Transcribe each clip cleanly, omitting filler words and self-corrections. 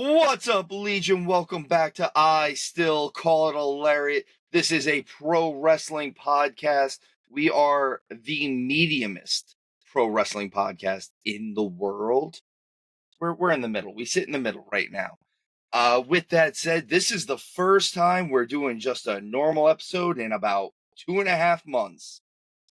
What's up, Legion? Welcome back to I Still Call It a Lariat. This is a pro wrestling podcast. We are the mediumest pro wrestling podcast in the world. We're in the middle. We sit in the middle right now. With that said, this is the first time we're doing just a normal episode in about 2.5 months.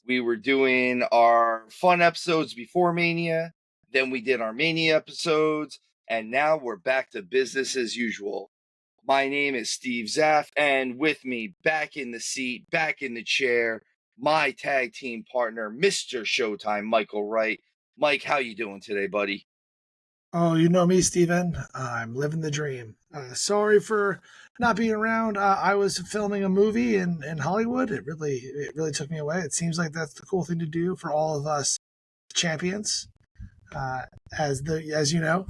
We were doing our fun episodes before Mania, then we did our Mania episodes, and now we're back to business as usual. My name is Steve Zapf, and with me, back in the seat, back in the chair, my tag team partner, Mr. Showtime, Michael Wryght. Mike, how you doing today, buddy? Oh, you know me, Steven. I'm living the dream. Sorry for not being around. I was filming a movie in Hollywood. It really took me away. It seems like that's the cool thing to do for all of us champions. As you know,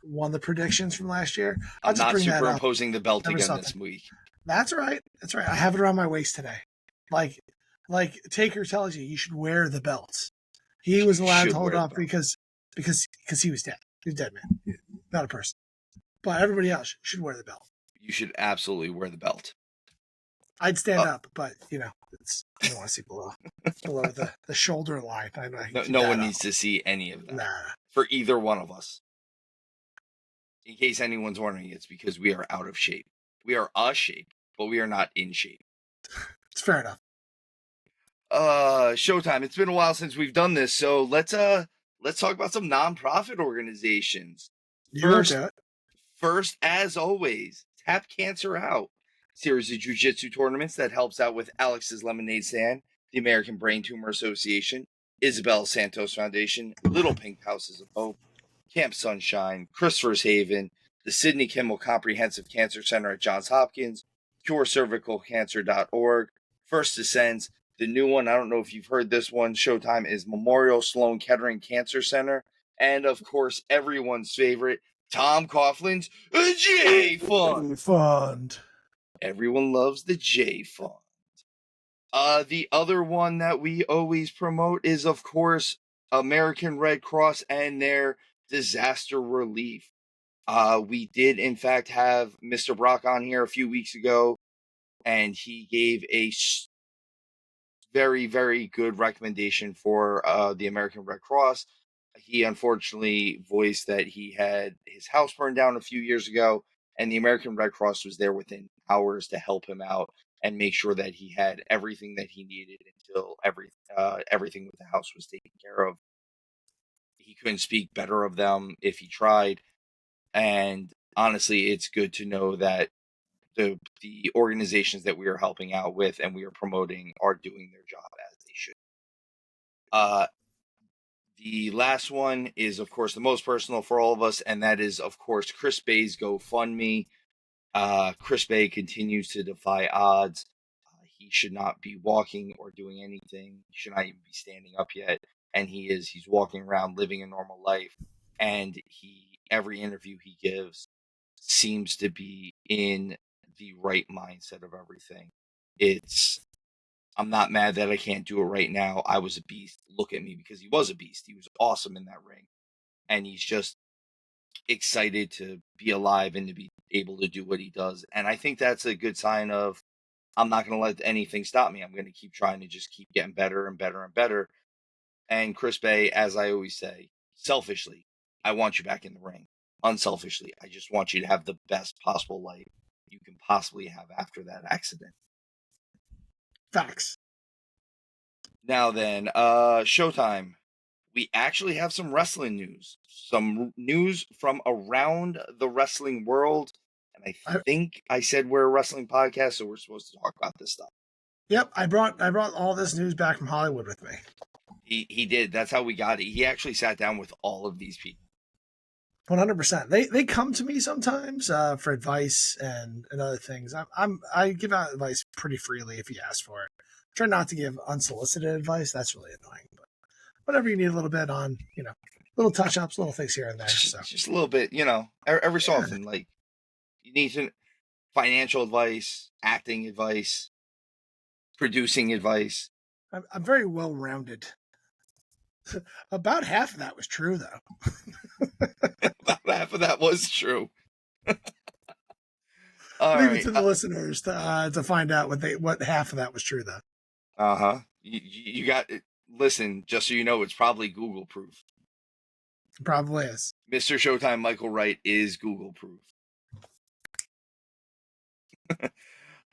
won the predictions from last year. I'm not superimposing the belt again this week. That's right. That's right. I have it around my waist today. Like Taker tells you should wear the belt. He was allowed to hold up because he was dead. He's a dead man, not a person. But everybody else should wear the belt. You should absolutely wear the belt. I'd stand up, but I don't want to see below the shoulder line. No one needs to see any of that for either one of us. In case anyone's wondering, it's because we are out of shape. We are a shape, but we are not in shape. It's fair enough. Showtime. It's been a while since we've done this, so let's talk about some nonprofit organizations. First, as always, Tap Cancer Out, series of jiu-jitsu tournaments that helps out with Alex's Lemonade Stand, the American Brain Tumor Association, Isabel Santos Foundation, Little Pink Houses of Hope, Camp Sunshine, Christopher's Haven, the Sidney Kimmel Comprehensive Cancer Center at Johns Hopkins, CureCervicalCancer.org, First Descends. The new one, I don't know if you've heard this one, Showtime, is Memorial Sloan Kettering Cancer Center. And, of course, everyone's favorite, Tom Coughlin's J Fund. Everyone loves the J Fund. The other one that we always promote is, of course, American Red Cross and their disaster relief. We did, in fact, have Mr. Brock on here a few weeks ago, and he gave a very, very good recommendation for the American Red Cross. He unfortunately voiced that he had his house burned down a few years ago, and the American Red Cross was there within hours to help him out and make sure that he had everything that he needed until everything with the house was taken care of. He couldn't speak better of them if he tried, and honestly, it's good to know that the organizations that we are helping out with and we are promoting are doing their job as they should. The last one is, of course, the most personal for all of us, and that is, of course, Chris Bay's GoFundMe. Chris Bay continues to defy odds. He should not be walking or doing anything. He should not even be standing up yet. And he's walking around living a normal life. And every interview he gives seems to be in the right mindset of everything. I'm not mad that I can't do it right now. I was a beast. Look at me, because he was a beast. He was awesome in that ring. And he's just excited to be alive and to be able to do what he does. And I think that's a good sign of, I'm not going to let anything stop me. I'm going to keep trying to just keep getting better and better and better. And Chris Bay, as I always say, selfishly, I want you back in the ring. Unselfishly, I just want you to have the best possible life you can possibly have after that accident. Facts. Now then, Showtime. We actually have some wrestling news. Some news from around the wrestling world. And I think I said we're a wrestling podcast, so we're supposed to talk about this stuff. Yep, I brought all this news back from Hollywood with me. He did. That's how we got it. He actually sat down with all of these people. 100%. They come to me sometimes for advice and other things. I give out advice pretty freely if you ask for it. Try not to give unsolicited advice. That's really annoying. But whatever you need a little bit on, little touch-ups, little things here and there. So. Just a little bit, every so often. Like, you need financial advice, acting advice, producing advice. I'm very well-rounded. About half of that was true, though. About half of that was true. All Leave it right. to the listeners to find out what half of that was true, though. Uh-huh. You got it. Listen, just so you know, it's probably Google proof. Probably is. Mr. Showtime Michael Wright is Google proof.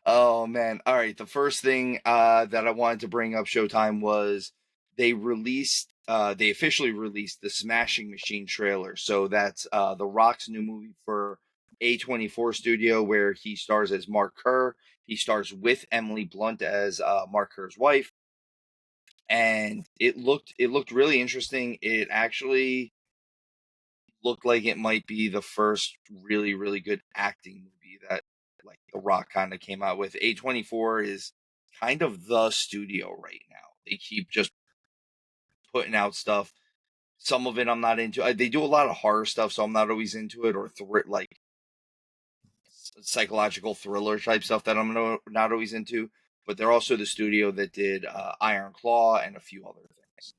Oh man. All right. The first thing that I wanted to bring up Showtime was they officially released the Smashing Machine trailer. So that's The Rock's new movie for A24 Studio, where he stars as Mark Kerr. He stars with Emily Blunt as Mark Kerr's wife. And it looked really interesting. It actually looked like it might be the first really, really good acting movie that like The Rock kind of came out with. A24 is kind of the studio right now. They keep just putting out stuff. Some of it I'm not into. They do a lot of horror stuff, so I'm not always into it, or like psychological thriller type stuff that I'm not always into. But they're also the studio that did Iron Claw and a few other things.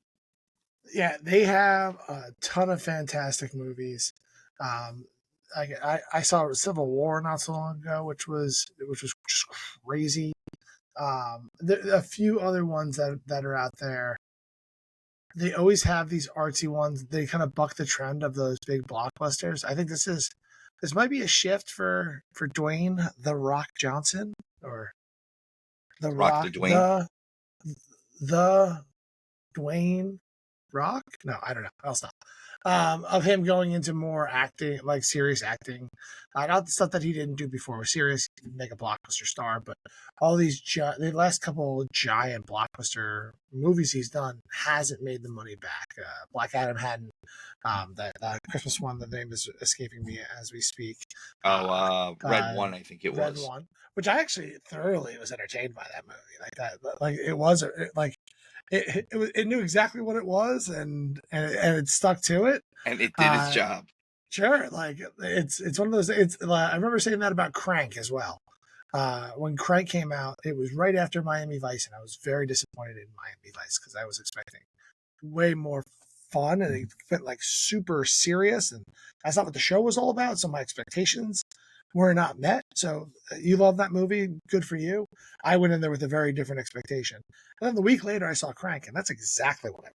Yeah, they have a ton of fantastic movies. I saw Civil War not so long ago, which was just crazy. A few other ones that are out there. They always have these artsy ones. They kind of buck the trend of those big blockbusters. I think this might be a shift for Dwayne the Rock Johnson, or the Rock Rock the Dwayne. the Dwayne Rock? No, I don't know. I'll stop. Of him going into more acting, like serious acting. Not the stuff that he didn't do before was serious, he didn't make a blockbuster star, but all these the last couple of giant blockbuster movies he's done hasn't made the money back. Black Adam hadn't. That Christmas one, the name is escaping me as we speak. Red One, I think it Red was. One, which I actually thoroughly was entertained by that movie. Like that, like it was like it knew exactly what it was, and it stuck to it, and it did its job. Sure, like it's one of those. It's I remember saying that about Crank as well. When Crank came out, it was right after Miami Vice, and I was very disappointed in Miami Vice because I was expecting way more fun, and it went like super serious, and that's not what the show was all about. So my expectations were not met. So you love that movie, good for you. I went in there with a very different expectation, and then the week later I saw Crank, and that's exactly what I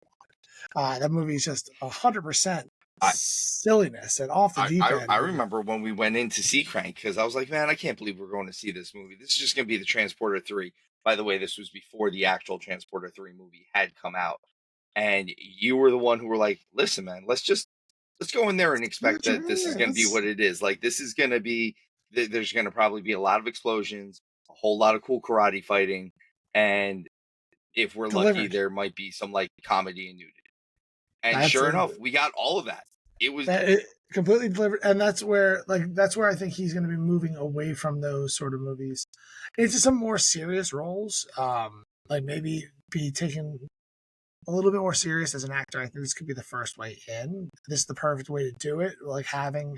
wanted. That movie is just 100% silliness and off the deep end. I remember when we went in to see Crank, because I was like, man, I can't believe we're going to see this movie. This is just going to be the Transporter 3. By the way, this was before the actual Transporter 3 movie had come out. And you were the one who were like, listen, man, let's go in there and expect that this is going to be what it is. Like, this is going to be, there's going to probably be a lot of explosions, a whole lot of cool karate fighting. And if we're lucky, there might be some like comedy and nudity. And sure enough, we got all of that. It completely delivered, and that's where I think he's going to be moving away from those sort of movies into some more serious roles. Like maybe be taken a little bit more serious as an actor. I think this could be the first way in. This is the perfect way to do it. Like having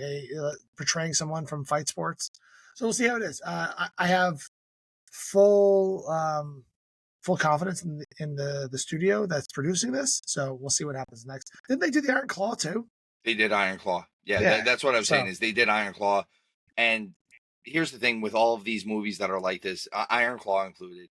portraying someone from fight sports. So we'll see how it is. I have full confidence in the studio that's producing this. So we'll see what happens next. Didn't they do the Iron Claw too? They did Iron Claw. Yeah. That's what I'm saying is they did Iron Claw. And here's the thing with all of these movies that are like this, Iron Claw included.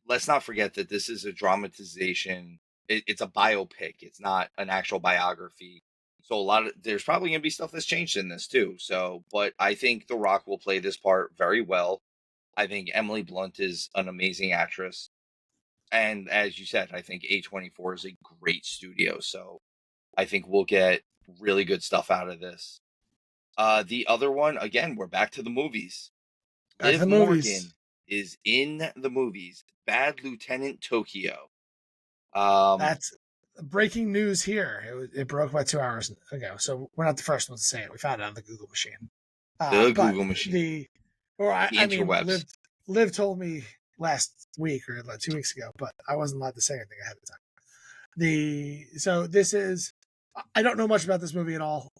Let's not forget that this is a dramatization. It's a biopic. It's not an actual biography. So there's probably going to be stuff that's changed in this too. So, but I think The Rock will play this part very well. I think Emily Blunt is an amazing actress. And as you said, I think A24 is a great studio. So I think we'll get really good stuff out of this. The other one, again, we're back to the movies. Liv Morgan is in the movies. Bad Lieutenant Tokyo. That's breaking news here. It broke about 2 hours ago, so we're not the first ones to say it. We found it on the Google machine. Google machine. Liv told me last week or like 2 weeks ago, but I wasn't allowed to say anything ahead of time. So this is. I don't know much about this movie at all.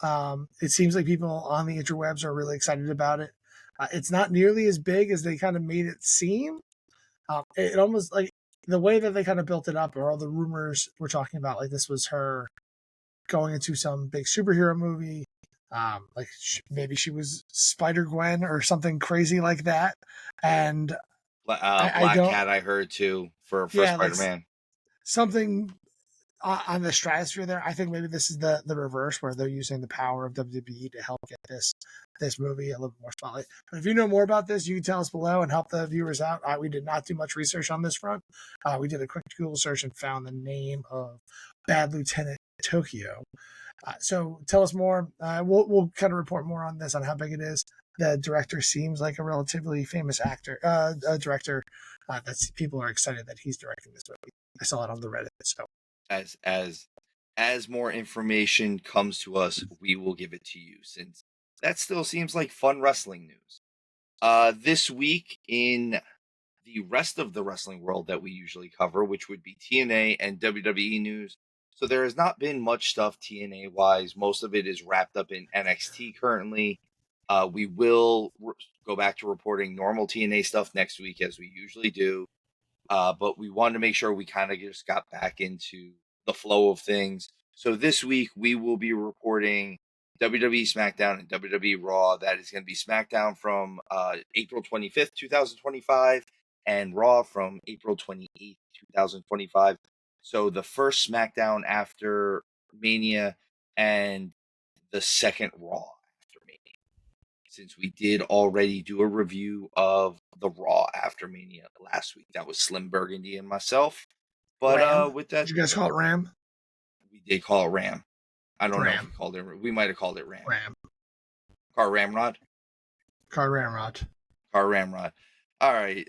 It seems like people on the interwebs are really excited about it. It's not nearly as big as they kind of made it seem. It almost like the way that they kind of built it up, or all the rumors we're talking about, like this was her going into some big superhero movie. Maybe she was Spider-Gwen or something crazy like that. And I Black don't, Cat, I heard too for yeah, like Spider-Man. something on the stratosphere there. I think maybe this is the reverse where they're using the power of WWE to help get this movie a little bit more spotlight. But if you know more about this, you can tell us below and help the viewers out. We did not do much research on this front. We did a quick Google search and found the name of Bad Lieutenant Tokyo. So tell us more. We'll kind of report more on this, on how big it is. The director seems like a relatively famous director. That's people are excited that he's directing this movie. I saw it on the Reddit. So As more information comes to us, we will give it to you, since that still seems like fun wrestling news. This week in the rest of the wrestling world that we usually cover, which would be TNA and WWE news. So there has not been much stuff TNA wise. Most of it is wrapped up in NXT currently. We will go back to reporting normal TNA stuff next week as we usually do. But we wanted to make sure we kind of just got back into the flow of things. So this week we will be reporting WWE SmackDown and WWE Raw. That is going to be SmackDown from April 25th, 2025, and Raw from April 28th, 2025. So the first SmackDown after Mania and the second Raw after Mania, since we did already do a review of the Raw after Mania last week. That was Slim Burgundy and myself. But Ram. with that, Did you guys call it Ram? we did call it Ram. I don't know if Ram. we called it. We might have called it Ram. Ram. Car Ramrod. Car Ramrod. Car Ramrod. All right.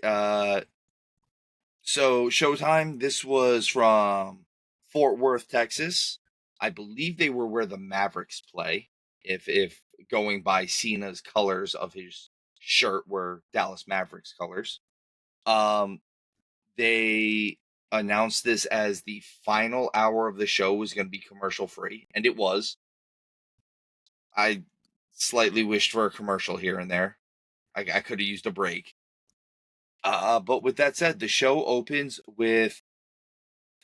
So Showtime. This was from Fort Worth, Texas. I believe they were where the Mavericks play. If going by Cena's colors of his shirt were Dallas Mavericks colors. They announced this as the final hour of the show was going to be commercial free, and it was. I slightly wished for a commercial here and there. I could have used a break. But with that said, the show opens with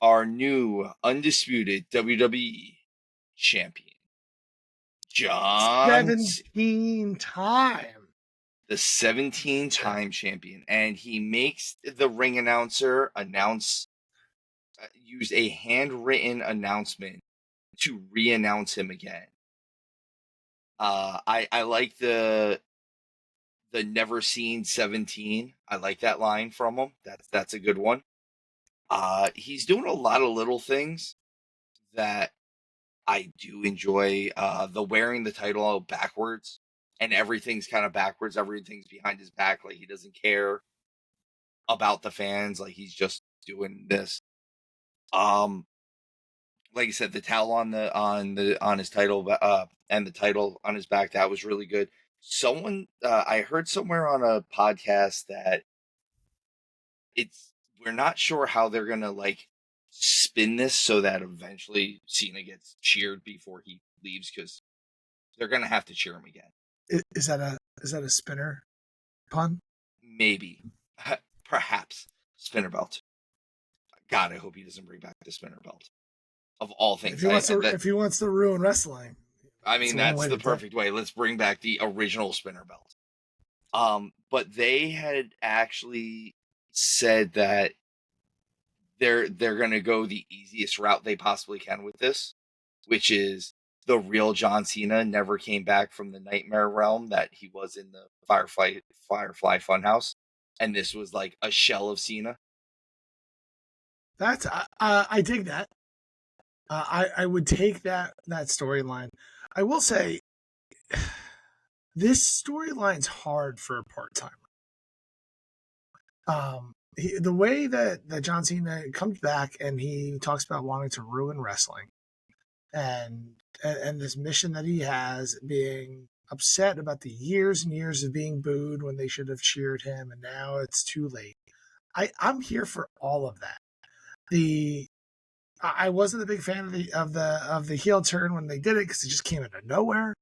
our new undisputed WWE champion, John, 17 time. the 17-time champion, and he makes the ring announcer use a handwritten announcement to re-announce him again. I like the never seen 17. I like that line from him. That's a good one. He's doing a lot of little things that I do enjoy. The wearing the title backwards, and everything's kind of backwards. Everything's behind his back, like he doesn't care about the fans. Like he's just doing this. Like I said, the towel on his title, and the title on his back, that was really good. Someone I heard somewhere on a podcast that we're not sure how they're gonna like spin this so that eventually Cena gets cheered before he leaves, because they're gonna have to cheer him again. Is that a spinner pun? Maybe, perhaps spinner belt. God, I hope he doesn't bring back the spinner belt. Of all things, If he wants to ruin wrestling, I mean, that's the perfect way. Let's bring back the original spinner belt. But they had actually said that they're going to go the easiest route they possibly can with this, which is the real John Cena never came back from the nightmare realm that he was in the Firefly Funhouse, and this was like a shell of Cena. That's I dig that. I would take that storyline. I will say, this storyline's hard for a part-timer. The way that John Cena comes back and he talks about wanting to ruin wrestling, and this mission that he has, being upset about the years and years of being booed when they should have cheered him, and now it's too late. I'm here for all of that. I wasn't a big fan of the heel turn when they did it, because it just came out of nowhere.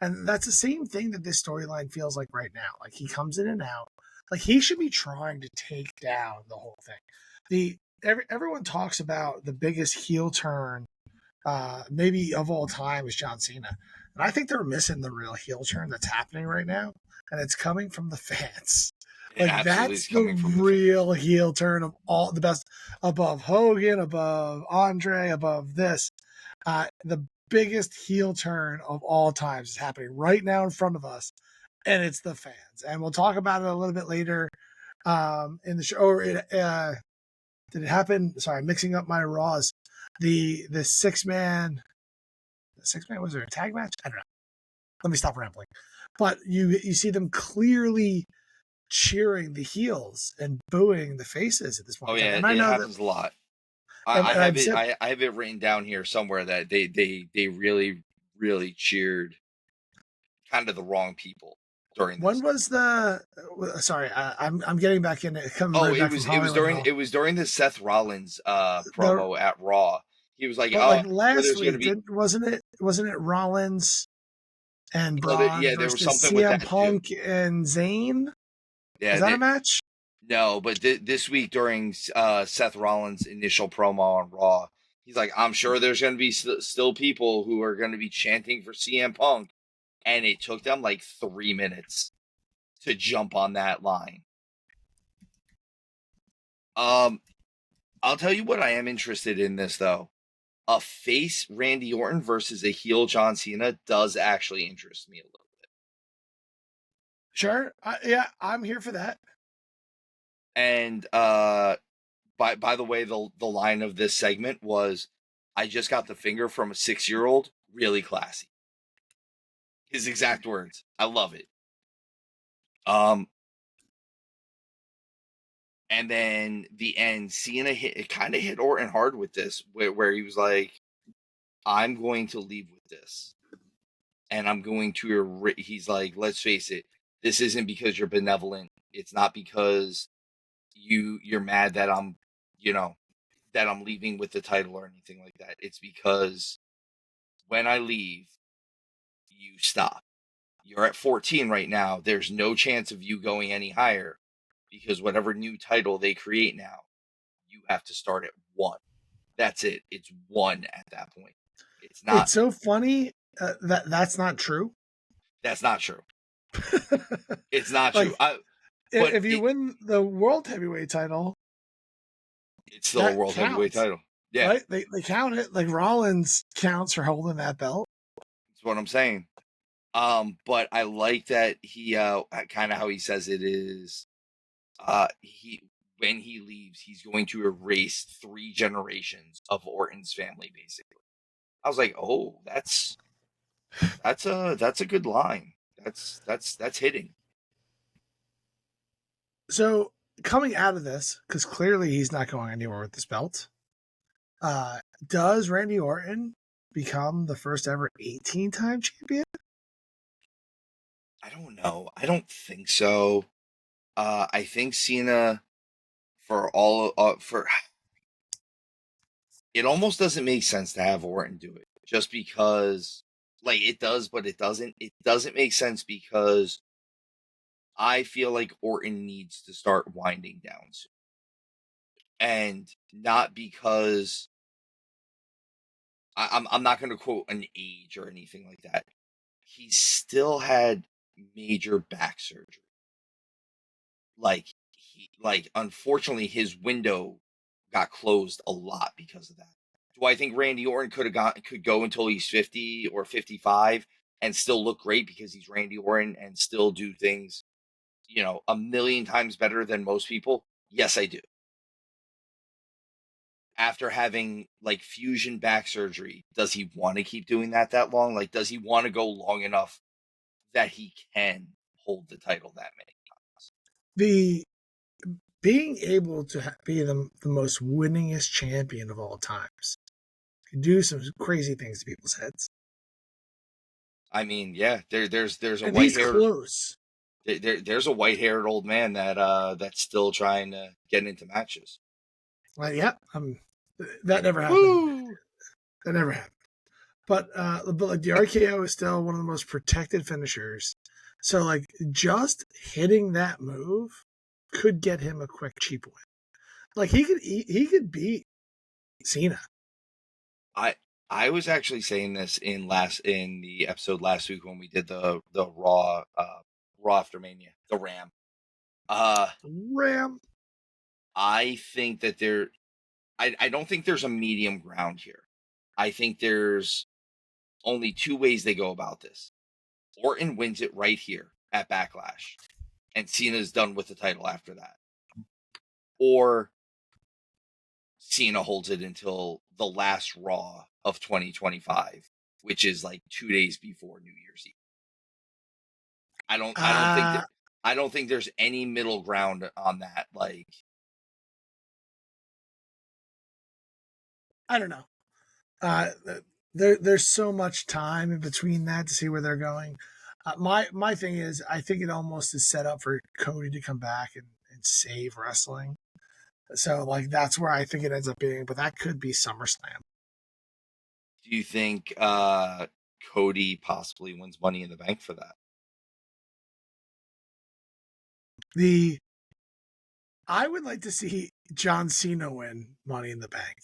And that's the same thing that this storyline feels like right now. Like, he comes in and out. Like, he should be trying to take down the whole thing. Everyone talks about the biggest heel turn, maybe of all time, is John Cena. And I think they're missing the real heel turn that's happening right now, and it's coming from the fans. It Like, absolutely that's is the coming from the real heel turn of all the best, above Hogan, above Andre, above this. The biggest heel turn of all times is happening right now in front of us, and it's the fans. And we'll talk about it a little bit later in the show. Or did it happen? Sorry, I'm mixing up my Raws. The six man, was there a tag match? I don't know. Let me stop rambling. But you see them clearly cheering the heels and booing the faces at this point. Oh yeah, And I it know happens a lot. and I have I've it. said, I have it written down here somewhere that they really cheered kind of the wrong people during when this. was the? Sorry, I'm getting back in. Coming Oh, right back from Hollywood. it was during the Seth Rollins The promo at Raw. He was like, but "Oh, like I'm sure last there's going to week, be." wasn't it Rollins and Oh, Braun there was versus something with CM that too. Punk and Zayn? Yeah, Was that a match? no, but this week during Seth Rollins' initial promo on Raw, he's like, "I'm sure there's going to be still people who are going to be chanting for CM Punk," and it took them like 3 minutes to jump on that line. I'll tell you what I am interested in this though. A face Randy Orton versus a heel John Cena does actually interest me a little bit. Sure. Yeah, I'm here for that. And by the way, the line of this segment was, "I just got the finger from a 6-year-old, really classy." His exact words. I love it. And then the end, Cena kind of hit Orton hard with this, where he was like, "I'm going to leave with this, and I'm going to." He's like, "Let's face it, this isn't because you're benevolent. It's not because you're mad that I'm, that I'm leaving with the title or anything like that. It's because when I leave, you stop. You're at 14 right now. There's no chance of you going any higher because whatever new title they create now, you have to start at 1. That's it. It's 1 at that point. It's not. It's so funny that's not true. That's not true. It's not Like, true. if you win the world heavyweight title, it's still a world counts, heavyweight title. Yeah, right? They count it. Like, Rollins counts for holding that belt. that's what I'm saying. But I like that he kind of how he says it is. He when he leaves, he's going to erase 3 generations of Orton's family, basically. I was like, oh, that's a good line. That's hitting. So, coming out of this, because clearly he's not going anywhere with this belt, does Randy Orton become the first ever 18-time champion? I don't know. I don't think so. I think Cena for it almost doesn't make sense to have Orton do it, just because, like, it does, but it doesn't. It doesn't make sense because I feel like Orton needs to start winding down soon, and not because I'm not going to quote an age or anything like that. He still had major back surgery. Like unfortunately his window got closed a lot because of that. Do I think Randy Orton could go until he's 50 or 55 and still look great because he's Randy Orton and still do things, a million times better than most people? Yes, I do. After having like fusion back surgery, does he want to keep doing that long? Like, does he want to go long enough that he can hold the title that many times? The being able to be the most winningest champion of all times can do some crazy things to people's heads. I mean, yeah, there's a And he's close. There's a white-haired old man that's still trying to get into matches. Yeah, that never happened. Woo! That never happened. But like, the RKO is still one of the most protected finishers. So, like, just hitting that move could get him a quick, cheap win. Like, he could beat Cena. I was actually saying this in the episode last week when we did the Raw after Mania, the Ram. Ram. I think that I don't think there's a medium ground here. I think there's only two ways they go about this. Orton wins it right here at Backlash, and Cena's done with the title after that. Or Cena holds it until the last Raw of 2025, which is like 2 days before New Year's Eve. I don't think there's any middle ground on that. Like, I don't know. There's so much time in between that to see where they're going. My thing is, I think it almost is set up for Cody to come back and save wrestling. So like that's where I think it ends up being, but that could be SummerSlam. do you think Cody possibly wins Money in the Bank for that? I would like to see John Cena win Money in the Bank.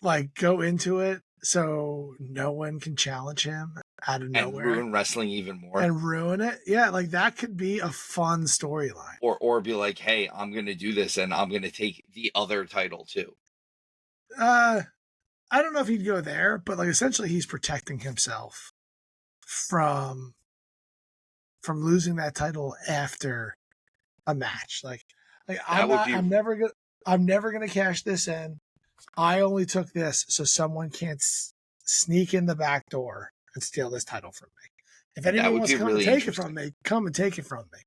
Like go into it so no one can challenge him out of nowhere. And ruin wrestling even more. And ruin it. Yeah, like that could be a fun storyline. Or be like, hey, I'm gonna do this and I'm gonna take the other title too. I don't know if he'd go there, but like essentially he's protecting himself from losing that title after a match. Like I'm never gonna cash this in. I only took this so someone can't sneak in the back door and steal this title from me. If anyone wants to come and take it from me, come and take it from me.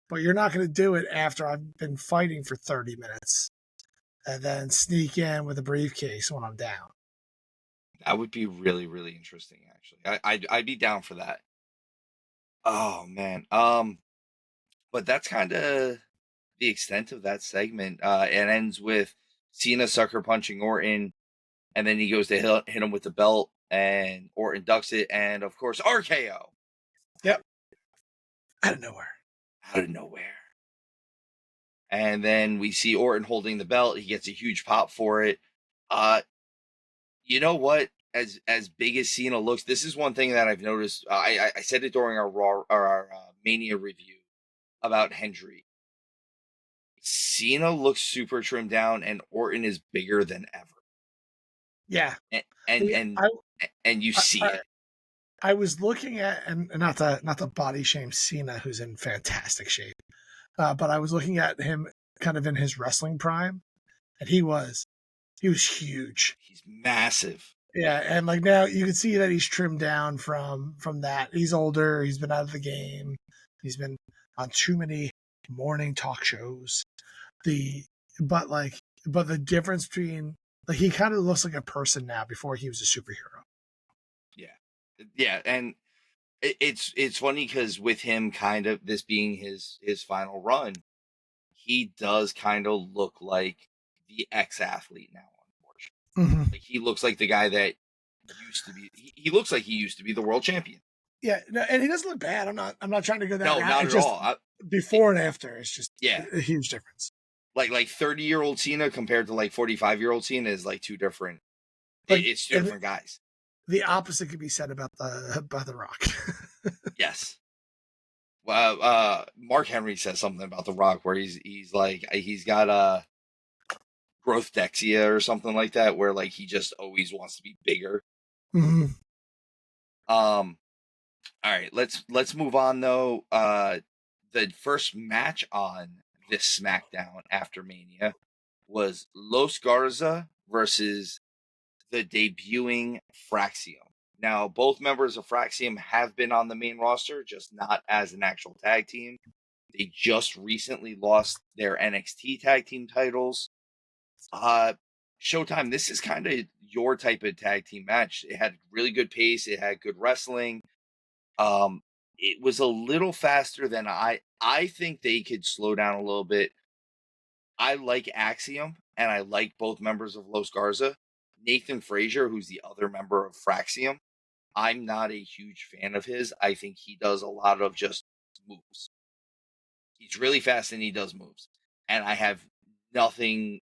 But you're not going to do it after I've been fighting for 30 minutes and then sneak in with a briefcase when I'm down. That would be really, really interesting, actually. I'd be down for that. Oh, man. But that's kind of the extent of that segment. It ends with Cena sucker punching Orton, and then he goes to hit him with the belt, and Orton ducks it, and of course RKO. Yep. Out of nowhere. And then we see Orton holding the belt. He gets a huge pop for it. You know what? As big as Cena looks, this is one thing that I've noticed. I said it during our Mania review about Hendry. Cena looks super trimmed down, and Orton is bigger than ever. Yeah, and you see it. I was looking at, and not the body shame Cena, who's in fantastic shape, but I was looking at him kind of in his wrestling prime, and he was huge. He's massive. Yeah, and like now you can see that he's trimmed down from that. He's older. He's been out of the game. He's been on too many morning talk shows. But the difference between like he kind of looks like a person now before he was a superhero. Yeah, and it's funny because with him kind of this being his final run, he does kind of look like the ex-athlete now, unfortunately. Mm-hmm. Like he looks like the guy that used to be. He looks like he used to be the world champion. Yeah, no, and he doesn't look bad. I'm not trying to go that route. No, not at all. Before and after, it's just a huge difference. Like 30-year-old Cena compared to like 45-year-old Cena is like two different. Like, it's two different guys. The opposite could be said about the Rock. Yes. Well, Mark Henry says something about the Rock where he's like he's got growth dexia or something like that, where like he just always wants to be bigger. Mm-hmm. All right, let's move on though. The first match on this SmackDown after Mania was Los Garza versus the debuting Fraxium. Now, both members of Fraxium have been on the main roster, just not as an actual tag team. They just recently lost their NXT tag team titles. Showtime, this is kind of your type of tag team match. It had really good pace. It had good wrestling. It was a little faster than I think they could slow down a little bit. I like Axiom, and I like both members of Los Garza. Nathan Frazier, who's the other member of Fraxium, I'm not a huge fan of his. I think he does a lot of just moves. He's really fast and he does moves. And I have nothing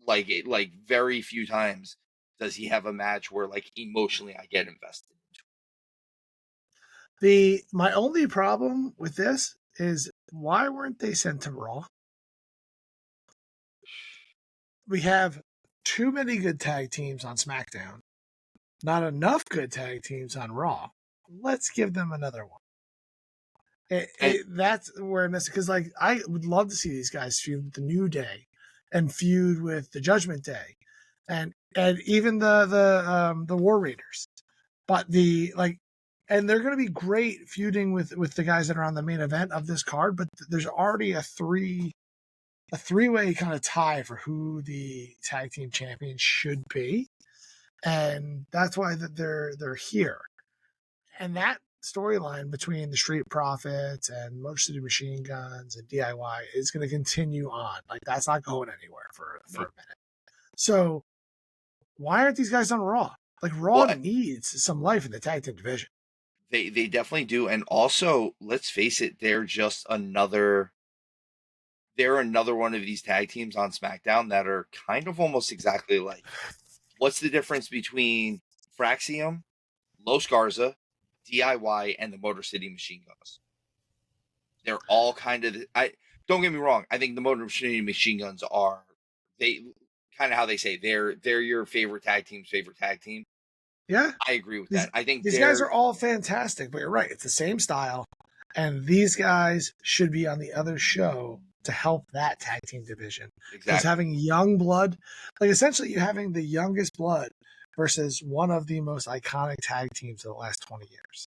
like it, like very few times does he have a match where like emotionally I get invested? My only problem with this is why weren't they sent to Raw? We have too many good tag teams on SmackDown, not enough good tag teams on Raw. Let's give them another one. That's where I miss it, because like I would love to see these guys feud with the New Day and feud with the Judgment Day, and even the War Raiders, but and they're going to be great feuding with the guys that are on the main event of this card. But there's already a three-way kind of tie for who the tag team champions should be, and that's why that they're here. And that storyline between the Street Profits and Motor City Machine Guns and DIY is going to continue on. Like, that's not going anywhere for a minute. So why aren't these guys on Raw? Like, Raw needs some life in the tag team division. They definitely do. And also, let's face it, they're another one of these tag teams on SmackDown that are kind of almost exactly like. What's the difference between Fraxium, Los Garza, DIY, and the Motor City Machine Guns? They're all kind of. Don't get me wrong. I think the Motor City Machine Guns are kind of how they say they're your favorite tag team's favorite tag team. Yeah, I agree with that. I think these guys are all fantastic, but you're right. It's the same style, and these guys should be on the other show to help that tag team division. Exactly. Because having young blood, like essentially you having the youngest blood versus one of the most iconic tag teams of the last 20 years.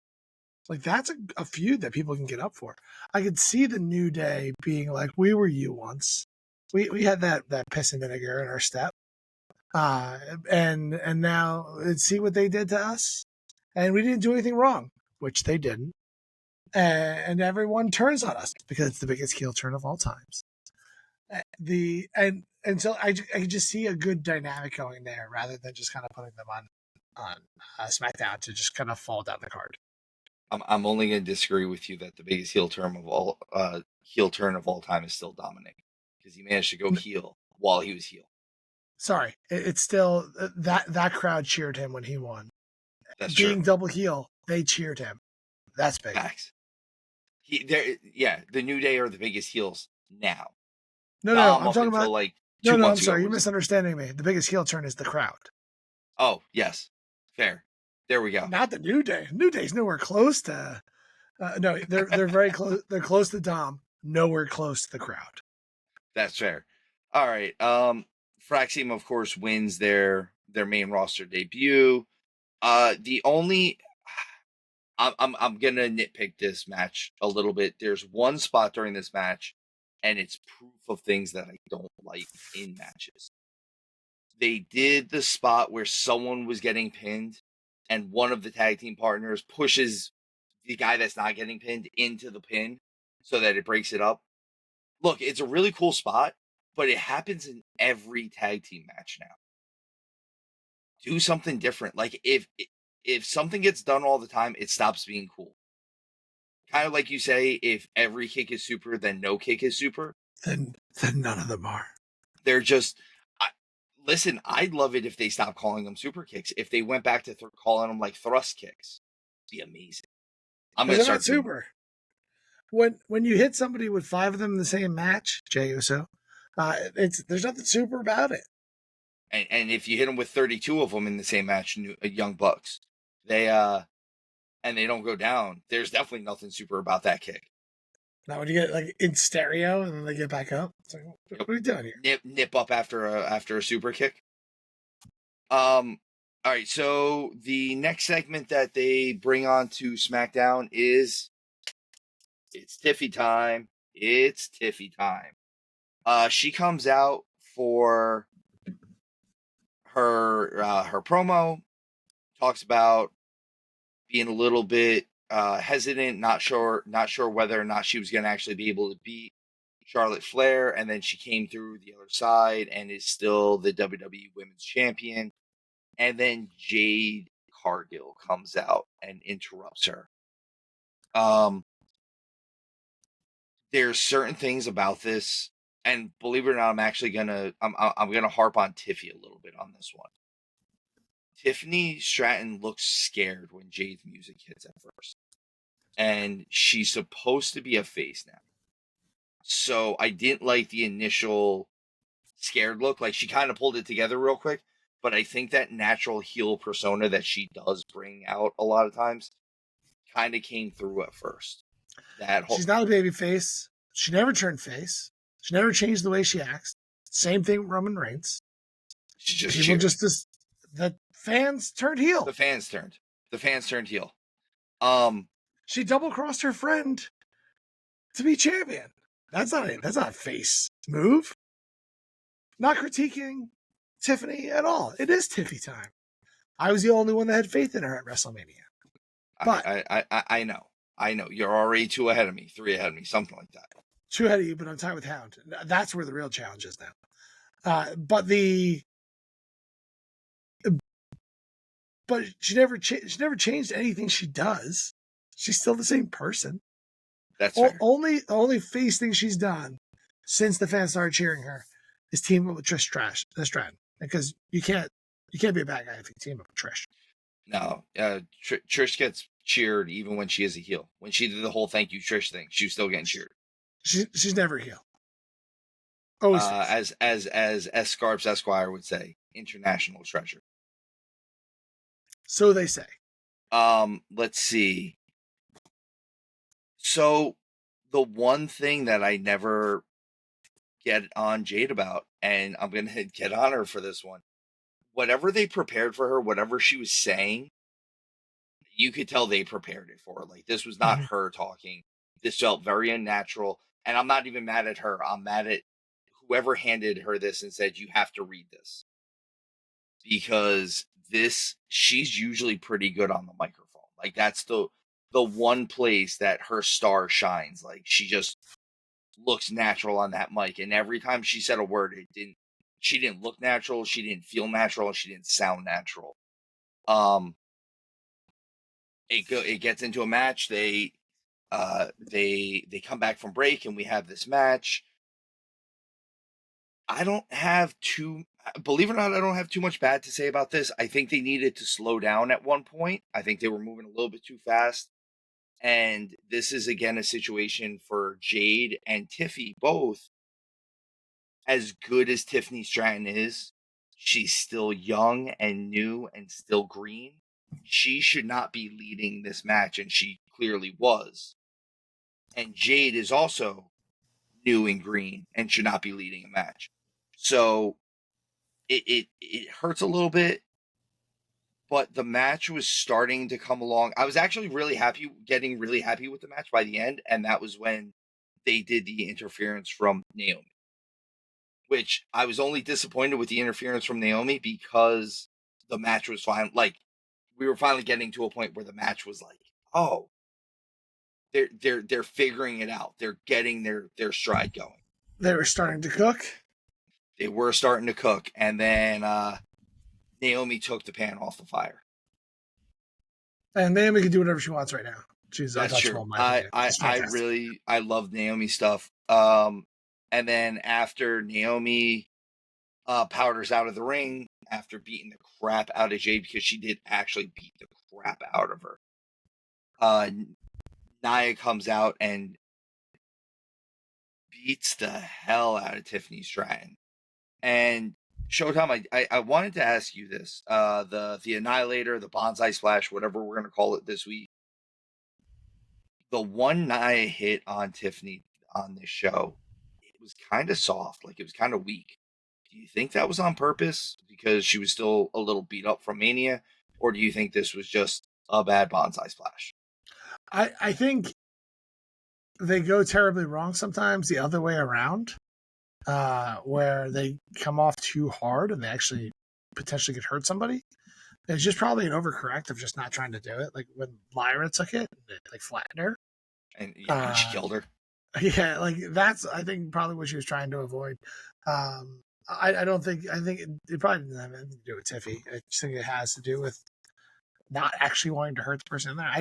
Like, that's a feud that people can get up for. I could see the New Day being like, we were you once. We had that piss and vinegar in our step. And now see what they did to us. And we didn't do anything wrong, which they didn't. And everyone turns on us because it's the biggest heel turn of all times. So I just see a good dynamic going there rather than just kind of putting them on SmackDown to just kind of fall down the card. I'm only going to disagree with you that the biggest heel turn of all time is still Dominik, because he managed to go heel while he was heel. Sorry, it's still that crowd cheered him when he won. That's being true. Double heel, they cheered him. That's big. Facts. The New Day are the biggest heels now. No, I'm talking about like 2 months I'm sorry, ago you're misunderstanding me. The biggest heel turn is the crowd. Oh, yes. Fair. There we go. Not the New Day. New Day's nowhere close to. No, they're very close. They're close to Dom. Nowhere close to the crowd. That's fair. All right. Fraxium, of course, wins their main roster debut. The only I'm gonna nitpick this match a little bit. There's one spot during this match, and it's proof of things that I don't like in matches. They did the spot where someone was getting pinned, and one of the tag team partners pushes the guy that's not getting pinned into the pin so that it breaks it up. Look, it's a really cool spot, but it happens in every tag team match now. Do something different. Like, if something gets done all the time, it stops being cool. Kind of like you say, if every kick is super, then no kick is super. Then none of them are. They're just. Listen, I'd love it if they stopped calling them super kicks. If they went back to calling them like thrust kicks, it'd be amazing. I'm gonna start super. When you hit somebody with 5 of them in the same match, Jey Uso, there's nothing super about it. And if you hit them with 32 of them in the same match, Young Bucks, they and they don't go down, there's definitely nothing super about that kick. Now when you get like in stereo and then they get back up, it's like, what are we doing here? Nip up after a super kick. All right, so the next segment that they bring on to SmackDown is it's Tiffy time. It's Tiffy time. She comes out for her promo, talks about being a little bit hesitant, not sure whether or not she was going to actually be able to beat Charlotte Flair, and then she came through the other side and is still the WWE Women's Champion. And then Jade Cargill comes out and interrupts her. There's certain things about this, and believe it or not, I'm gonna harp on Tiffy a little bit on this one. Tiffany Stratton looks scared when Jade's music hits at first. And she's supposed to be a face now. So I didn't like the initial scared look. Like, she kind of pulled it together real quick. But I think that natural heel persona that she does bring out a lot of times kind of came through at first. She's not a baby face. She never turned face. She never changed the way she acts. Same thing with Roman Reigns. She just People cheered. the fans turned heel. The fans turned heel. She double crossed her friend to be champion. That's not a face move. Not critiquing Tiffany at all. It is Tiffy time. I was the only one that had faith in her at WrestleMania. But I know. You're already 2 ahead of me, 3 ahead of me, something like that. 2 ahead of you, but I'm tied with Hound. That's where the real challenge is now. But she never changed anything she does. She's still the same person. That's fair. Only face thing she's done since the fans started cheering her is team up with Trish Stratton, because you can't be a bad guy if you team up with Trish. No, Trish gets cheered even when she is a heel. When she did the whole "thank you Trish" thing, she was still getting cheered. She's never a heel. Always as Scarps Esquire would say, international treasure. So they say. Let's see. So the one thing that I never get on Jade about, and I'm gonna get on her for this one, whatever they prepared for her, whatever she was saying, you could tell they prepared it for her. Like, this was not her talking. This felt very unnatural. And I'm not even mad at her. I'm mad at whoever handed her this and said, you have to read this. Because she's usually pretty good on the microphone. Like, that's the one place that her star shines. Like, she just looks natural on that mic. And every time she said a word, she didn't look natural. She didn't feel natural. And she didn't sound natural. It gets into a match. They come back from break, and we have this match. Believe it or not, I don't have too much bad to say about this. I think they needed to slow down at one point. I think they were moving a little bit too fast. And this is, again, a situation for Jade and Tiffy both. As good as Tiffany Stratton is, she's still young and new and still green. She should not be leading this match, and she clearly was. And Jade is also new and green and should not be leading a match. So it hurts a little bit, but the match was starting to come along. I was actually getting really happy with the match by the end, and that was when they did the interference from Naomi. Which I was only disappointed with the interference from Naomi because the match was fine. Like, we were finally getting to a point where the match was like, oh, they're figuring it out. They're getting their stride going. They were starting to cook. They were starting to cook, and then Naomi took the pan off the fire. And Naomi can do whatever she wants right now. She's That's true. I love Naomi stuff. And then after Naomi powders out of the ring, after beating the crap out of Jade, because she did actually beat the crap out of her, Nia comes out and beats the hell out of Tiffany Stratton. And Showtime, I wanted to ask you this. The Annihilator, the Bonsai Splash, whatever we're going to call it this week. The one Nia hit on Tiffany on this show, it was kind of soft. Like, it was kind of weak. Do you think that was on purpose because she was still a little beat up from Mania? Or do you think this was just a bad Bonsai Splash? I think they go terribly wrong sometimes the other way around, where they come off too hard and they actually potentially could hurt somebody. It's just probably an overcorrect of just not trying to do it. Like when Lyra took it, it like flattened her. And she killed her. Yeah, like that's, I think, probably what she was trying to avoid. I think it probably didn't have anything to do with Tiffy. I just think it has to do with not actually wanting to hurt the person in there. I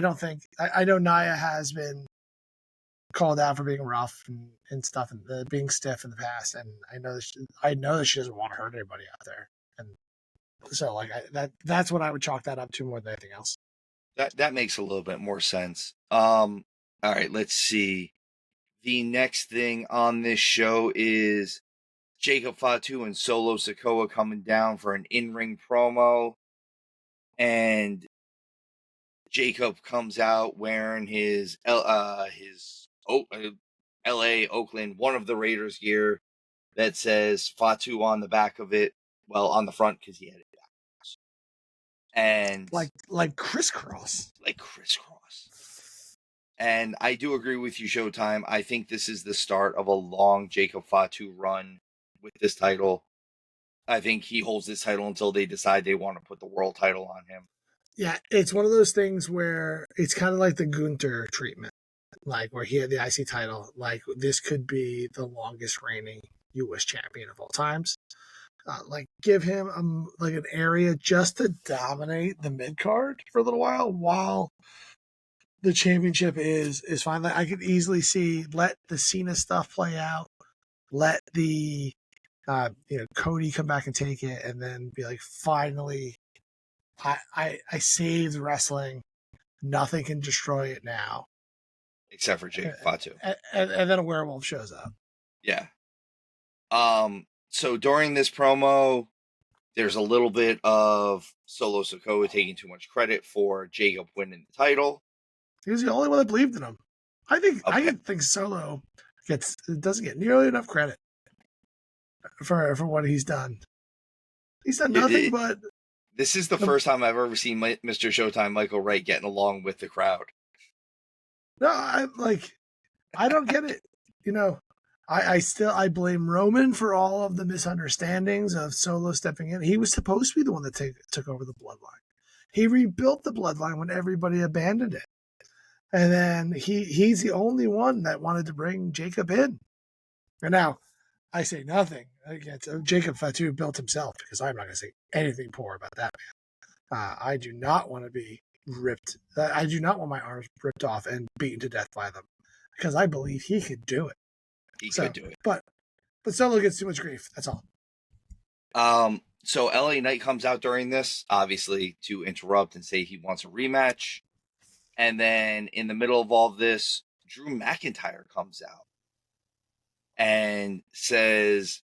know Nia has been called out for being rough and stuff and being stiff in the past, and I know that she doesn't want to hurt anybody out there. And So like that's what I would chalk that up to more than anything else. That makes a little bit more sense. All right, let's see. The next thing on this show is Jacob Fatu and Solo Sikoa coming down for an in-ring promo. And Jacob comes out wearing his LA Oakland, one of the Raiders gear that says Fatu on the back of it. Well, on the front because he had it backwards. And like crisscross. like crisscross. And I do agree with you, Showtime. I think this is the start of a long Jacob Fatu run with this title. I think he holds this title until they decide they want to put the world title on him. Yeah, it's one of those things where it's kind of like the Gunther treatment, like where he had the IC title. Like this could be the longest reigning U.S. champion of all times. Like give him like an area just to dominate the mid card for a little while the championship is fine. Like I could easily see let the Cena stuff play out, let the Cody come back and take it, and then be like, finally, I saved wrestling. Nothing can destroy it now, except for Jacob Fatu. And then a werewolf shows up. Yeah. So during this promo, there's a little bit of Solo Sikoa taking too much credit for Jacob winning the title. He was the only one that believed in him. I think Solo doesn't get nearly enough credit for what he's done. He's done nothing but. This is the first time I've ever seen Mr. Showtime Michael Wright getting along with the crowd. No, I don't get it. I blame Roman for all of the misunderstandings of Solo stepping in. He was supposed to be the one that took over the bloodline. He rebuilt the bloodline when everybody abandoned it. And then he's the only one that wanted to bring Jacob in. And now I say nothing against Jacob Fatu built himself, because I'm not going to say anything poor about that man. I do not want to be ripped. I do not want my arms ripped off and beaten to death by them, because I believe he could do it. He could do it. But Solo gets too much grief. That's all. So LA Knight comes out during this, obviously, to interrupt and say he wants a rematch. And then in the middle of all of this, Drew McIntyre comes out and says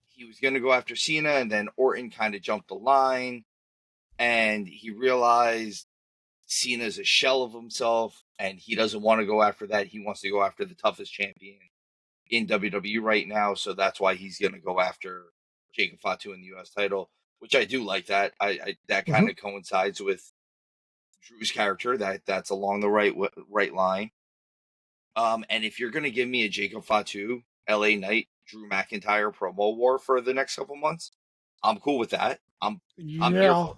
he was going to go after Cena, and then Orton kind of jumped the line, and he realized Cena's a shell of himself, and he doesn't want to go after that. He wants to go after the toughest champion in WWE right now, so that's why he's going to go after Jacob Fatu in the U.S. title, which I do like that. That kind of coincides with Drew's character. That's along the right line. And if you're going to give me a Jacob Fatu, LA Knight, Drew McIntyre promo war for the next couple months, I'm cool with that. I'm here for it.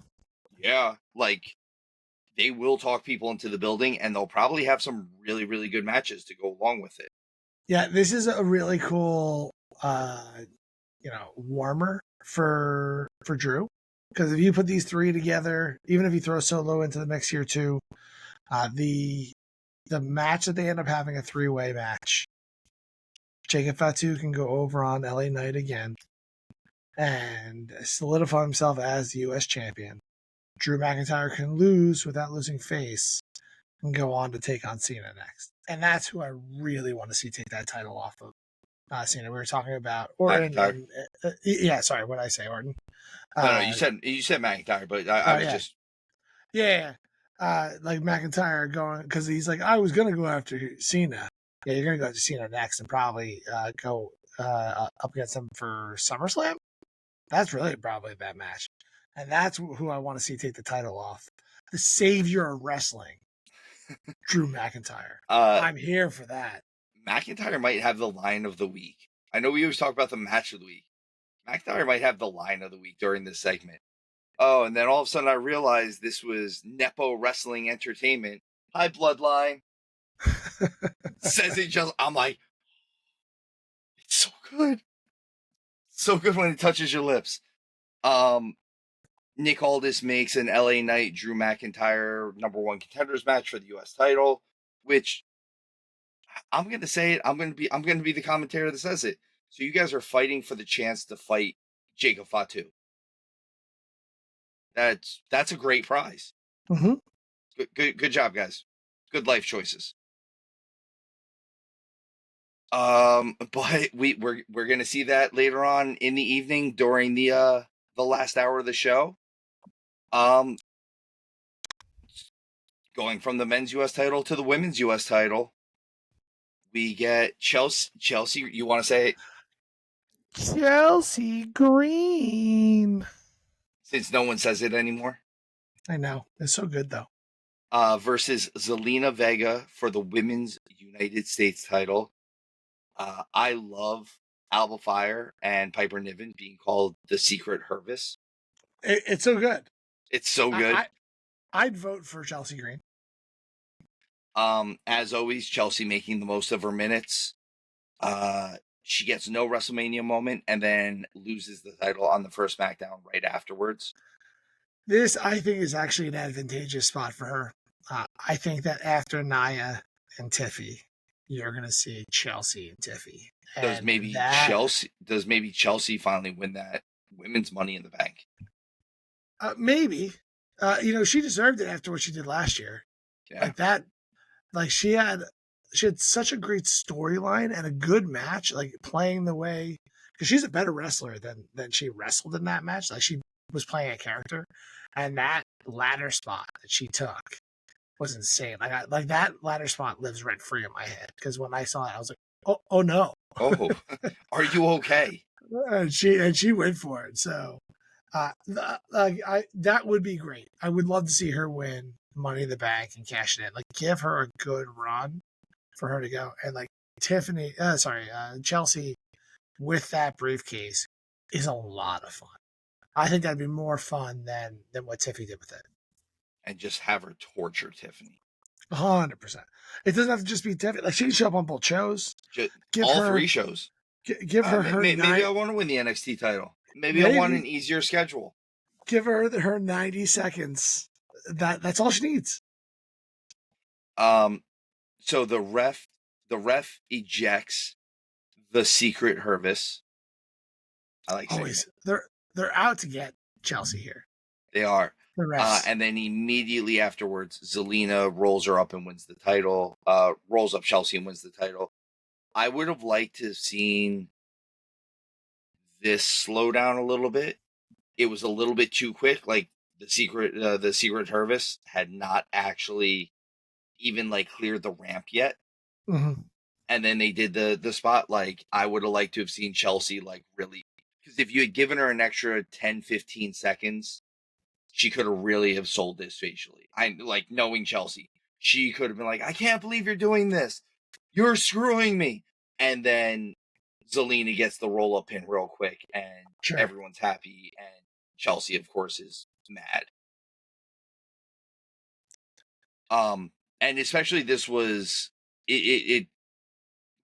Yeah, like they will talk people into the building, and they'll probably have some really, really good matches to go along with it. Yeah, this is a really cool, warmer for Drew, because if you put these three together, even if you throw Solo into the mix here too, the match that they end up having, a 3-way match, Jacob Fatu can go over on LA Knight again and solidify himself as the U.S. champion. Drew McIntyre can lose without losing face and go on to take on Cena next. And that's who I really want to see take that title off of Cena. We were talking about Orton. Sorry, what did I say, Orton? No, you said McIntyre, but I was just... Yeah. Like McIntyre going, because he's like, I was going to go after Cena. Yeah, you're going to go to Cena next and probably go up against him for SummerSlam. That's really probably that match. And that's who I want to see take the title off. The savior of wrestling, Drew McIntyre. I'm here for that. McIntyre might have the line of the week. I know we always talk about the match of the week. McIntyre might have the line of the week during this segment. Oh, and then all of a sudden I realized this was Nepo Wrestling Entertainment. Hi, Bloodline. Says it just... I'm like, it's so good. So good when it touches your lips. Nick Aldis makes an LA Knight Drew McIntyre #1 contenders match for the U.S. title, which I'm going to say it. I'm going to be the commentator that says it. So you guys are fighting for the chance to fight Jacob Fatu. That's a great prize. Mm-hmm. Good job, guys. Good life choices. But we're gonna see that later on in the evening during the last hour of the show. Going from the men's U.S. title to the women's U.S. title, we get Chelsea. Chelsea, you want to say it? Chelsea Green. Since no one says it anymore. I know. It's so good, though. Versus Zelina Vega for the women's United States title. I love Alba Fire and Piper Niven being called the Secret Hervis. It's so good. It's so good. I'd vote for Chelsea Green. As always, Chelsea making the most of her minutes. She gets no WrestleMania moment and then loses the title on the first SmackDown right afterwards. This, I think, is actually an advantageous spot for her. I think that after Nia and Tiffy, you're going to see Chelsea and Tiffy. Does maybe Chelsea finally win that women's Money in the Bank? Maybe. She deserved it after what she did last year. Yeah. Like that. Like she had such a great storyline and a good match. Like playing the way, because she's a better wrestler than she wrestled in that match. Like she was playing a character, and that ladder spot that she took was insane. Like that ladder spot lives rent free in my head, because when I saw it, I was like, oh no. Oh, are you okay? And she went for it. So, that would be great. I would love to see her win Money in the Bank and cash it in. Like, give her a good run for her to go. And like Chelsea with that briefcase is a lot of fun. I think that'd be more fun than what Tiffany did with it. And just have her torture Tiffany. 100%. It doesn't have to just be Tiffany. Like, she can show up on both shows. Three shows. Give her her. Maybe I want to win the NXT title. Maybe I want an easier schedule. Give her 90 seconds. That's all she needs. So the ref ejects the Secret Hervis. I like always. They're out to get Chelsea here. They are. And then immediately afterwards, Zelina rolls her up and wins the title. Rolls up Chelsea and wins the title. I would have liked to have seen this slow down a little bit. It was a little bit too quick. Like the Secret Hervis had not actually even like cleared the ramp yet. Mm-hmm. And then they did the spot. Like, I would have liked to have seen Chelsea like really, because if you had given her an extra 10-15 seconds, she could have really have sold this facially. I like, knowing Chelsea, she could have been like, I can't believe you're doing this. You're screwing me. And then Zelina gets the roll up pin real quick, and everyone's happy. And Chelsea, of course, is mad. And especially this was it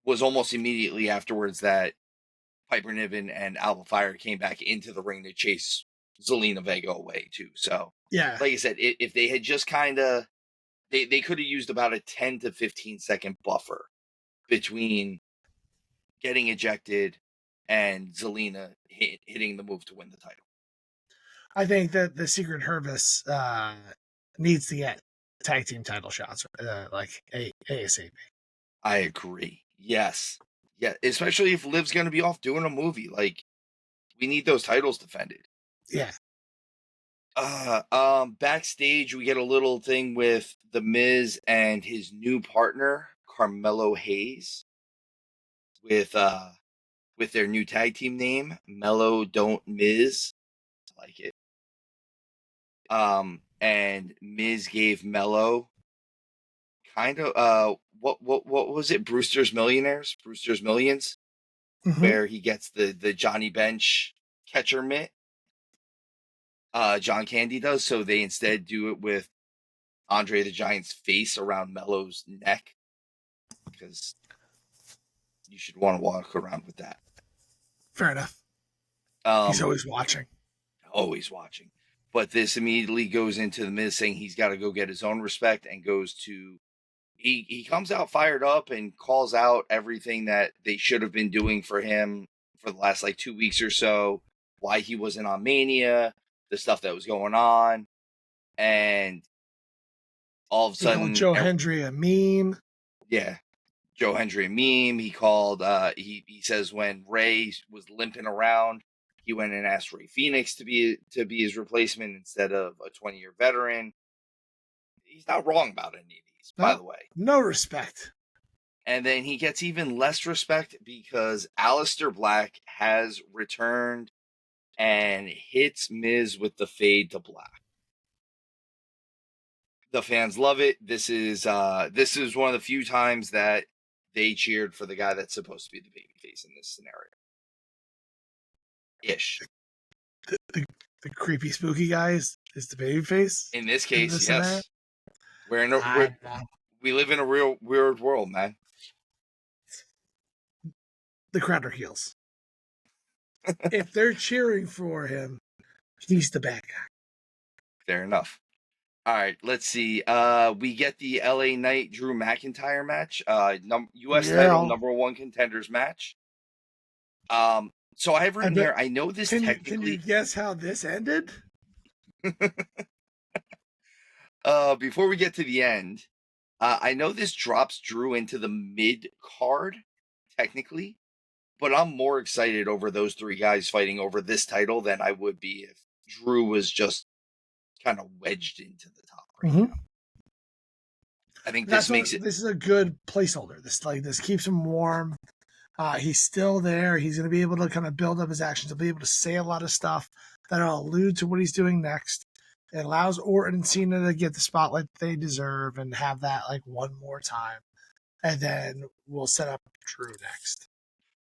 was almost immediately afterwards that Piper Niven and Alba Fire came back into the ring to chase Zelina Vega away too. So yeah, like I said, if they had just kind of they could have used about a 10 to 15 second buffer between getting ejected and Zelina hitting the move to win the title. I think that the Secret Hervis needs to get tag team title shots, like ASAP. I agree. Yes. Yeah, especially if Liv's going to be off doing a movie. Like, we need those titles defended. Yeah. Backstage, we get a little thing with The Miz and his new partner, Carmelo Hayes, with their new tag team name, Mello Don't Miz. I like it. And Miz gave Mello kind of what was it? Brewster's Millions, mm-hmm. where he gets the Johnny Bench catcher mitt. John Candy does, so they instead do it with Andre the Giant's face around Mello's neck, because you should want to walk around with that. Fair enough. He's always watching. Always watching. But this immediately goes into the Miz saying he's got to go get his own respect, and goes to he comes out fired up and calls out everything that they should have been doing for him for the last like 2 weeks or so. Why he wasn't on Mania, the stuff that was going on, and all of a He called sudden, Joe Hendry a meme. yeah, Joe Hendry a meme. He called. He says when Ray was limping around, he went and asked Ray Phoenix to be his replacement instead of a 20-year veteran. He's not wrong about any of these, by the way. No respect. And then he gets even less respect because Aleister Black has returned and hits Miz with the fade to black. The fans love it. This is one of the few times that they cheered for the guy that's supposed to be the babyface in this scenario. Ish. The creepy, spooky guy is the babyface. In this case, yes. We live in a real weird world, man. The crowd are heels. If they're cheering for him, he's the bad guy. Fair enough. All right, let's see. We get the LA Knight Drew McIntyre match, U.S. title #1 contenders match. So I have written here. I know this technically. Can you guess how this ended? Before we get to the end, I know this drops Drew into the mid card, technically, but I'm more excited over those three guys fighting over this title than I would be if Drew was just kind of wedged into the top right now. I think this is a good placeholder. This keeps him warm. He's still there. He's going to be able to kind of build up his actions. He'll be able to say a lot of stuff that'll allude to what he's doing next. It allows Orton and Cena to get the spotlight they deserve and have that like one more time. And then we'll set up Drew next.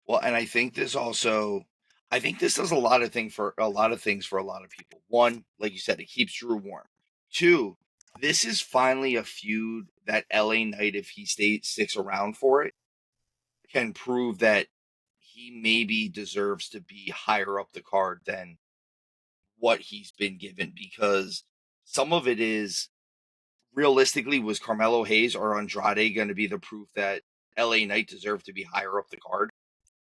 Well, and I think this does a lot of things for a lot of people. One, like you said, it keeps Drew warm. Two, this is finally a feud that LA Knight, if he sticks around for it, can prove that he maybe deserves to be higher up the card than what he's been given, because some of it is realistically, was Carmelo Hayes or Andrade going to be the proof that LA Knight deserved to be higher up the card?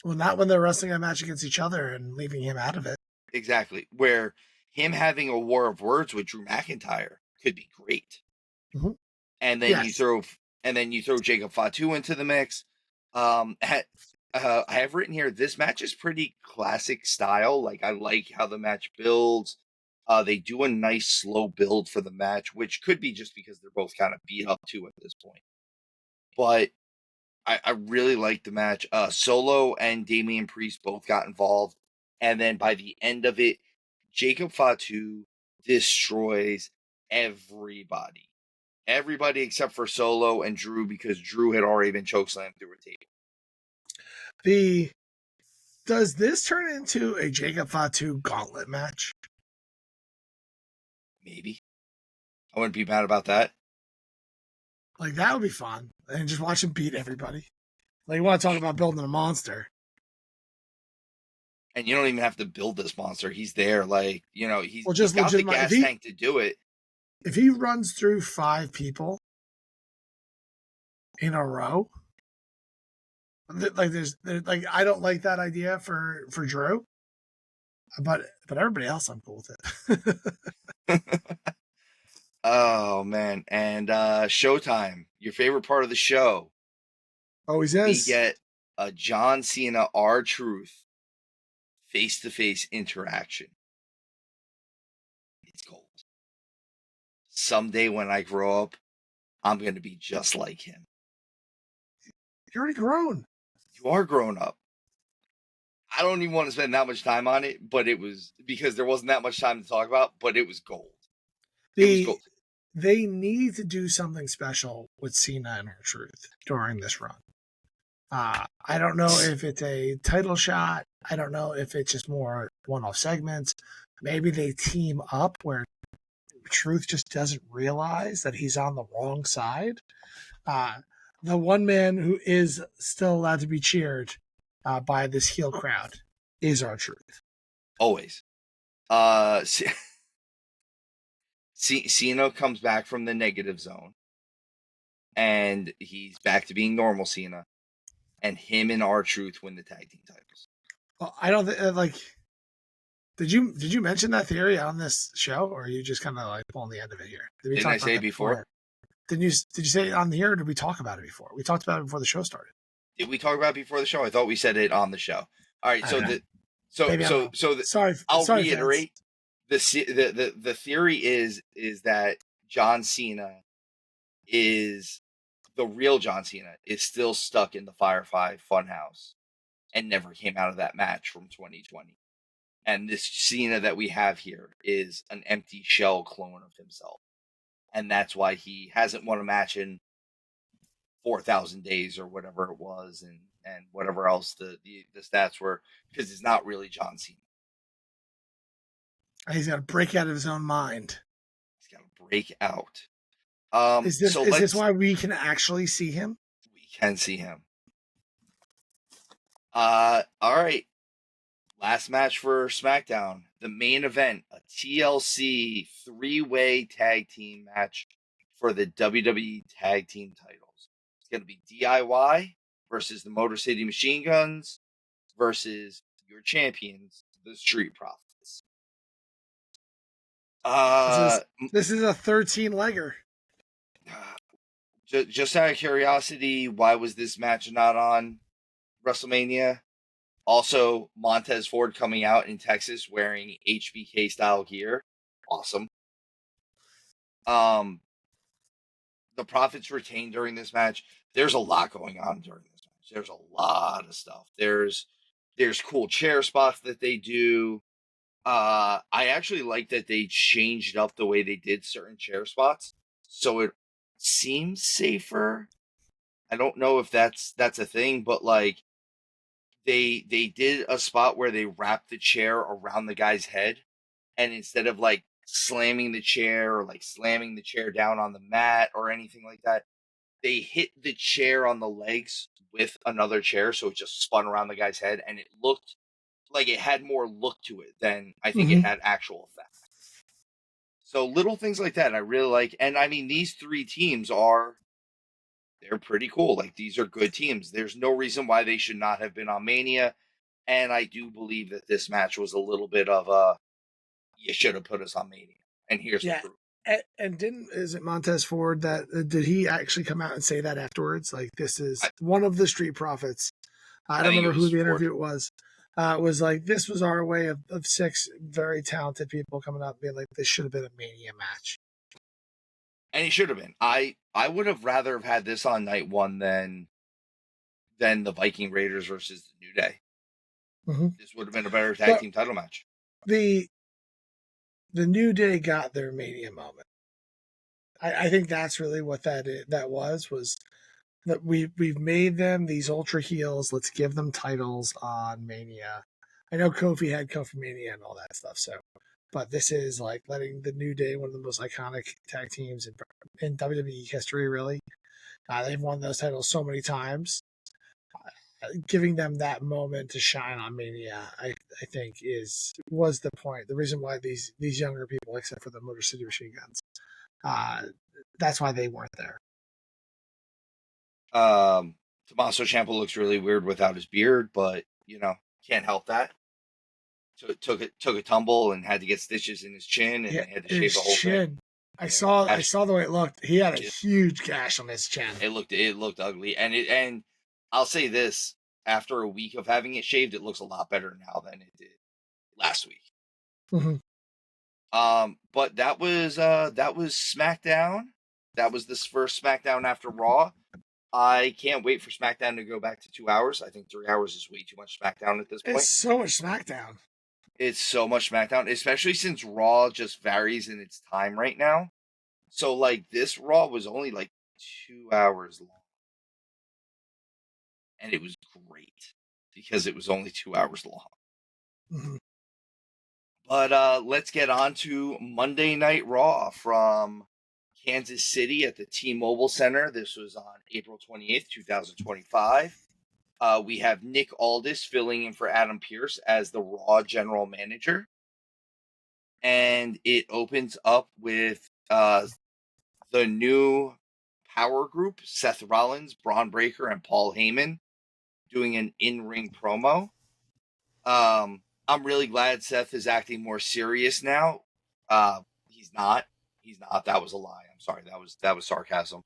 Well, not when they're wrestling a match against each other and leaving him out of it. Exactly. Where him having a war of words with Drew McIntyre could be great. Mm-hmm. And then you throw Jacob Fatu into the mix. I have written here, this match is pretty classic style. Like, I like how the match builds. They do a nice slow build for the match, which could be just because they're both kind of beat up too at this point. But I really like the match. Solo and Damian Priest both got involved. And then by the end of it, Jacob Fatu destroys everybody. Everybody except for Solo and Drew, because Drew had already been chokeslammed through a table. Does this turn into a Jacob Fatu gauntlet match? Maybe. I wouldn't be mad about that. Like, that would be fun. And just watch him beat everybody. Like, you want to talk about building a monster. And you don't even have to build this monster. He's there. Like, he's got the gas tank to do it. If he runs through 5 people in a row, like there's I don't like that idea for Drew, but everybody else, I'm cool with it. Oh man, and Showtime, your favorite part of the show. Always is. We get a John Cena R-Truth face-to-face interaction. It's gold. Someday when I grow up, I'm going to be just like him. You're already grown. You are grown up. I don't even want to spend that much time on it, but it was because there wasn't that much time to talk about, but it was gold. They need to do something special with Cena and R-Truth during this run. I don't know if it's a title shot. I don't know if it's just more one-off segments. Maybe they team up where Truth just doesn't realize that he's on the wrong side. The one man who is still allowed to be cheered by this heel crowd is R-Truth. Always. Cena comes back from the negative zone, and he's back to being normal Cena, and him and R-Truth win the tag team titles. Well, I don't think Did you mention that theory on this show, or are you just kind of like pulling the end of it here? Did we Didn't talk I about say that before? Did you say it on here, or did we talk about it before? We talked about it before the show started. Did we talk about it before the show? I thought we said it on the show. All right, so Okay. Maybe I'm wrong. Sorry, I'll sorry, reiterate. The theory is that John Cena is the real John Cena is still stuck in the Firefly Funhouse and never came out of that match from 2020. And this Cena that we have here is an empty shell clone of himself. And that's why he hasn't won a match in 4,000 days or whatever it was, and whatever else the stats were, because he's not really John Cena. He's got to break out of his own mind. He's got to break out. Is this why we can actually see him? We can see him. All right. Last match for SmackDown. The main event, a TLC 3-way tag team match for the WWE tag team titles. It's going to be DIY versus the Motor City Machine Guns versus your champions, the Street Profits. This is a 13-legger. Just out of curiosity, why was this match not on WrestleMania? Also, Montez Ford coming out in Texas wearing HBK style gear. Awesome. The Profits retained during this match. There's a lot going on during this match. There's a lot of stuff. There's cool chair spots that they do. I actually like that they changed up the way they did certain chair spots, so it seems safer. I don't know if that's a thing, but like they did a spot where they wrapped the chair around the guy's head, and instead of like slamming the chair or like slamming the chair down on the mat or anything like that, they hit the chair on the legs with another chair, so it just spun around the guy's head, and it looked like it had more look to it than I think it had actual effect. So little things like that I really like. And I mean, these three teams they're pretty cool. Like, these are good teams. There's no reason why they should not have been on Mania. And I do believe that this match was a little bit of you should have put us on Mania. And here's the proof. And is it Montez Ford that did he actually come out and say that afterwards? Like, this is one of the Street Profits. I don't remember who the interview was. Was like, this was our way of 6 very talented people coming up and being like, this should have been a Mania match. And it should have been. I would have rather have had this on night 1 than the Viking Raiders versus the New Day. Mm-hmm. This would have been a better tag team title match. The New Day got their Mania moment. I think that's really what that was that we've made them these ultra heels. Let's give them titles on Mania. I know Kofi had Kofi Mania and all that stuff. So, but this is like letting the New Day, one of the most iconic tag teams in WWE history, really. They've won those titles so many times. Giving them that moment to shine on Mania, I think was the point. The reason why these younger people, except for the Motor City Machine Guns, that's why they weren't there. Tommaso Ciampa looks really weird without his beard, but can't help that. So it took a tumble and had to get stitches in his chin, and had to shave the whole thing. I saw the way it looked. He had a huge gash on his chin. It looked ugly, and I'll say this: after a week of having it shaved, it looks a lot better now than it did last week. Mm-hmm. But that was SmackDown. That was this first SmackDown after Raw. I can't wait for SmackDown to go back to 2 hours. I think 3 hours is way too much SmackDown at this point. It's so much SmackDown. It's so much SmackDown, especially since Raw just varies in its time right now. So, like, this Raw was only like 2 hours long. And it was great because it was only 2 hours long. Mm-hmm. But let's get on to Monday Night Raw from Kansas City at the T-Mobile Center. This was on April 28th, 2025. We have Nick Aldis filling in for Adam Pearce as the Raw General Manager. And it opens up with the new power group, Seth Rollins, Braun Breaker, and Paul Heyman, doing an in-ring promo. I'm really glad Seth is acting more serious now. He's not. He's not. That was a lie. I'm sorry. That was sarcasm.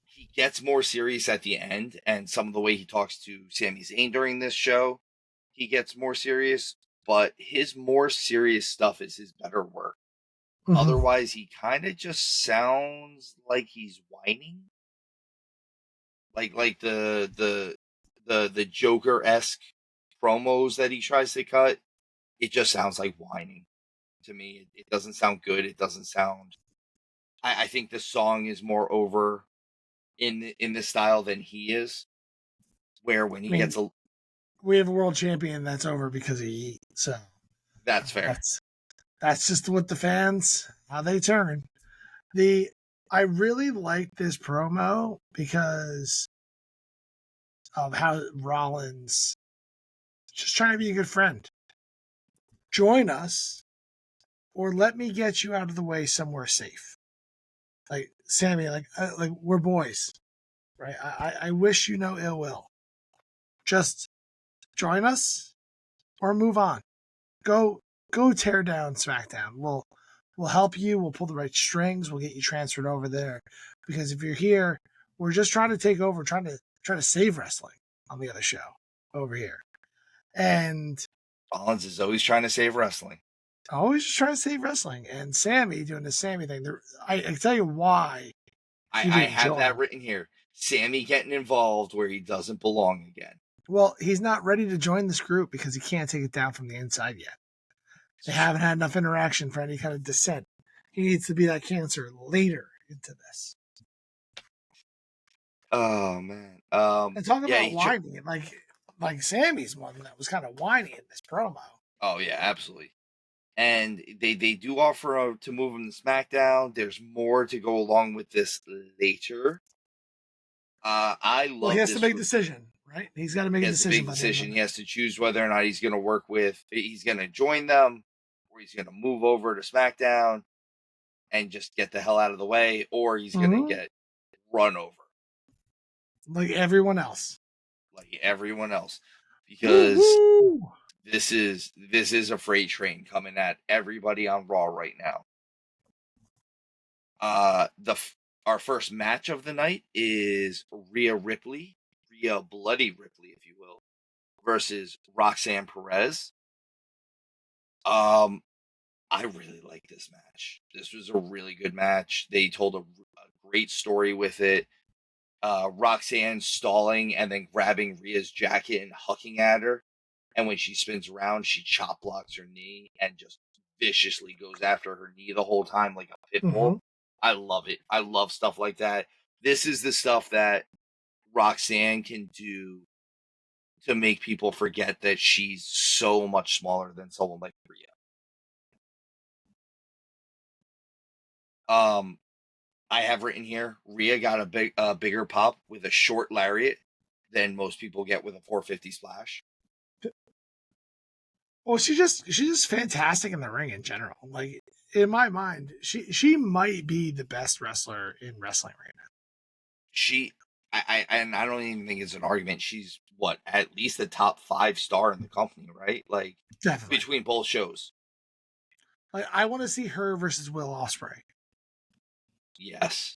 He gets more serious at the end, and some of the way he talks to Sammy Zayn during this show, he gets more serious. But his more serious stuff is his better work. Mhm. Otherwise, he kind of just sounds like he's whining, like the Joker-esque promos that he tries to cut. It just sounds like whining to me. It doesn't sound good. It doesn't sound. I think the song is more over in this style than he is. Where when he gets a, we have a world champion that's over because of Yeet, so that's fair. That's just what the fans, how they turn. I really like this promo because of how Rollins just trying to be a good friend. Join us, or let me get you out of the way somewhere safe. Like Sammy, like we're boys, right? I wish you no ill will. Just join us or move on. Go tear down SmackDown. We'll help you. We'll pull the right strings. We'll get you transferred over there. Because if you're here, we're just trying to take over, trying to save wrestling on the other show over here. And Rollins is always trying to save wrestling. Always just trying to save wrestling. And Sammy doing the Sammy thing. I tell you why. I have that written here. Sammy getting involved where he doesn't belong again. Well, he's not ready to join this group because he can't take it down from the inside yet. They haven't had enough interaction for any kind of dissent. He needs to be that cancer later into this. Oh man! And talk about whining, like Sammy's one that was kind of whiny in this promo. Oh yeah, absolutely. And they do offer to move him to SmackDown. There's more to go along with this later. I love. Well, he has to make a decision, right? He's got to make a decision. He has to choose whether or not he's going to work with. He's going to join them, or he's going to move over to SmackDown and just get the hell out of the way, or he's going to get run over, like everyone else. Because this is a freight train coming at everybody on Raw right now. Our first match of the night is Rhea Bloody Ripley, if you will, versus Roxanne Perez. I really like this match. This was a really good match. They told a great story with it. Roxanne stalling and then grabbing Rhea's jacket and hucking at her. And when she spins around, she chop blocks her knee and just viciously goes after her knee the whole time like a pit bull. Mm-hmm. I love it. I love stuff like that. This is the stuff that Roxanne can do to make people forget that she's so much smaller than someone like Rhea. I have written here, Rhea got a bigger pop with a short lariat than most people get with a 450 splash. Well, she's just fantastic in the ring in general. Like in my mind, she might be the best wrestler in wrestling right now. I don't even think it's an argument. She's at least the top 5 star in the company, right? Like definitely between both shows. Like I want to see her versus Will Ospreay. Yes,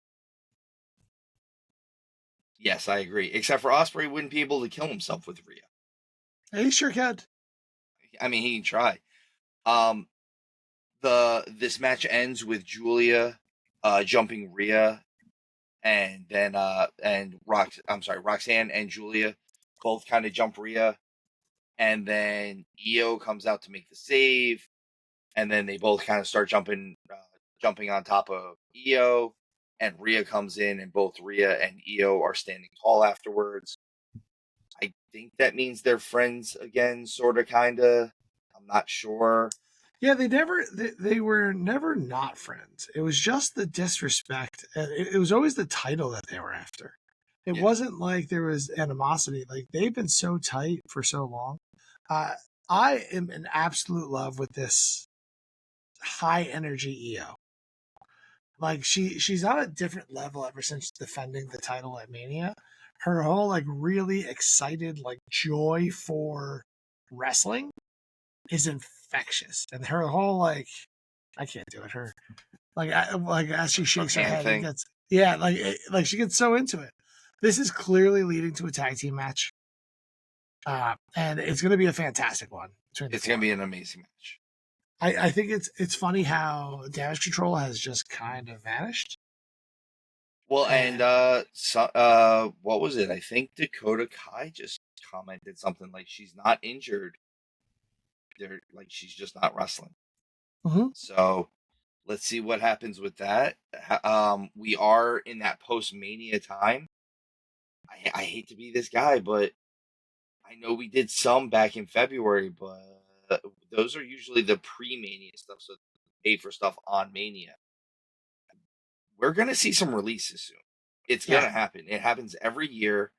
I agree. Except for Ospreay wouldn't be able to kill himself with Rhea. He sure could. I mean, he can try. This match ends with Julia jumping Rhea, and then Roxanne and Julia both kind of jump Rhea, and then Io comes out to make the save, and then they both kind of start jumping on top of Io, and Rhea comes in, and both Rhea and Io are standing tall afterwards. I think that means they're friends again, sort of, kind of. I'm not sure. Yeah, they were never not friends. It was just the disrespect. It was always the title that they were after. It wasn't like there was animosity. Like they've been so tight for so long. I am in absolute love with this high energy Io. Like she's on a different level ever since defending the title at Mania. Her whole like really excited like joy for wrestling is infectious, and her whole like, I can't do it. Her like as she shakes her head thing. and gets like she gets so into it. This is clearly leading to a tag team match, and it's going to be a fantastic one. It's going to be an amazing match. I think it's funny how Damage Control has just kind of vanished. Well, and what was it? I think Dakota Kai just commented something like she's not injured. Like she's just not wrestling. Mm-hmm. So let's see what happens with that. We are in that post-Mania time. I hate to be this guy, but I know we did some back in February, but those are usually the pre-Mania stuff, so pay for stuff on Mania. We're gonna see some releases soon. It's gonna happen. It happens every year.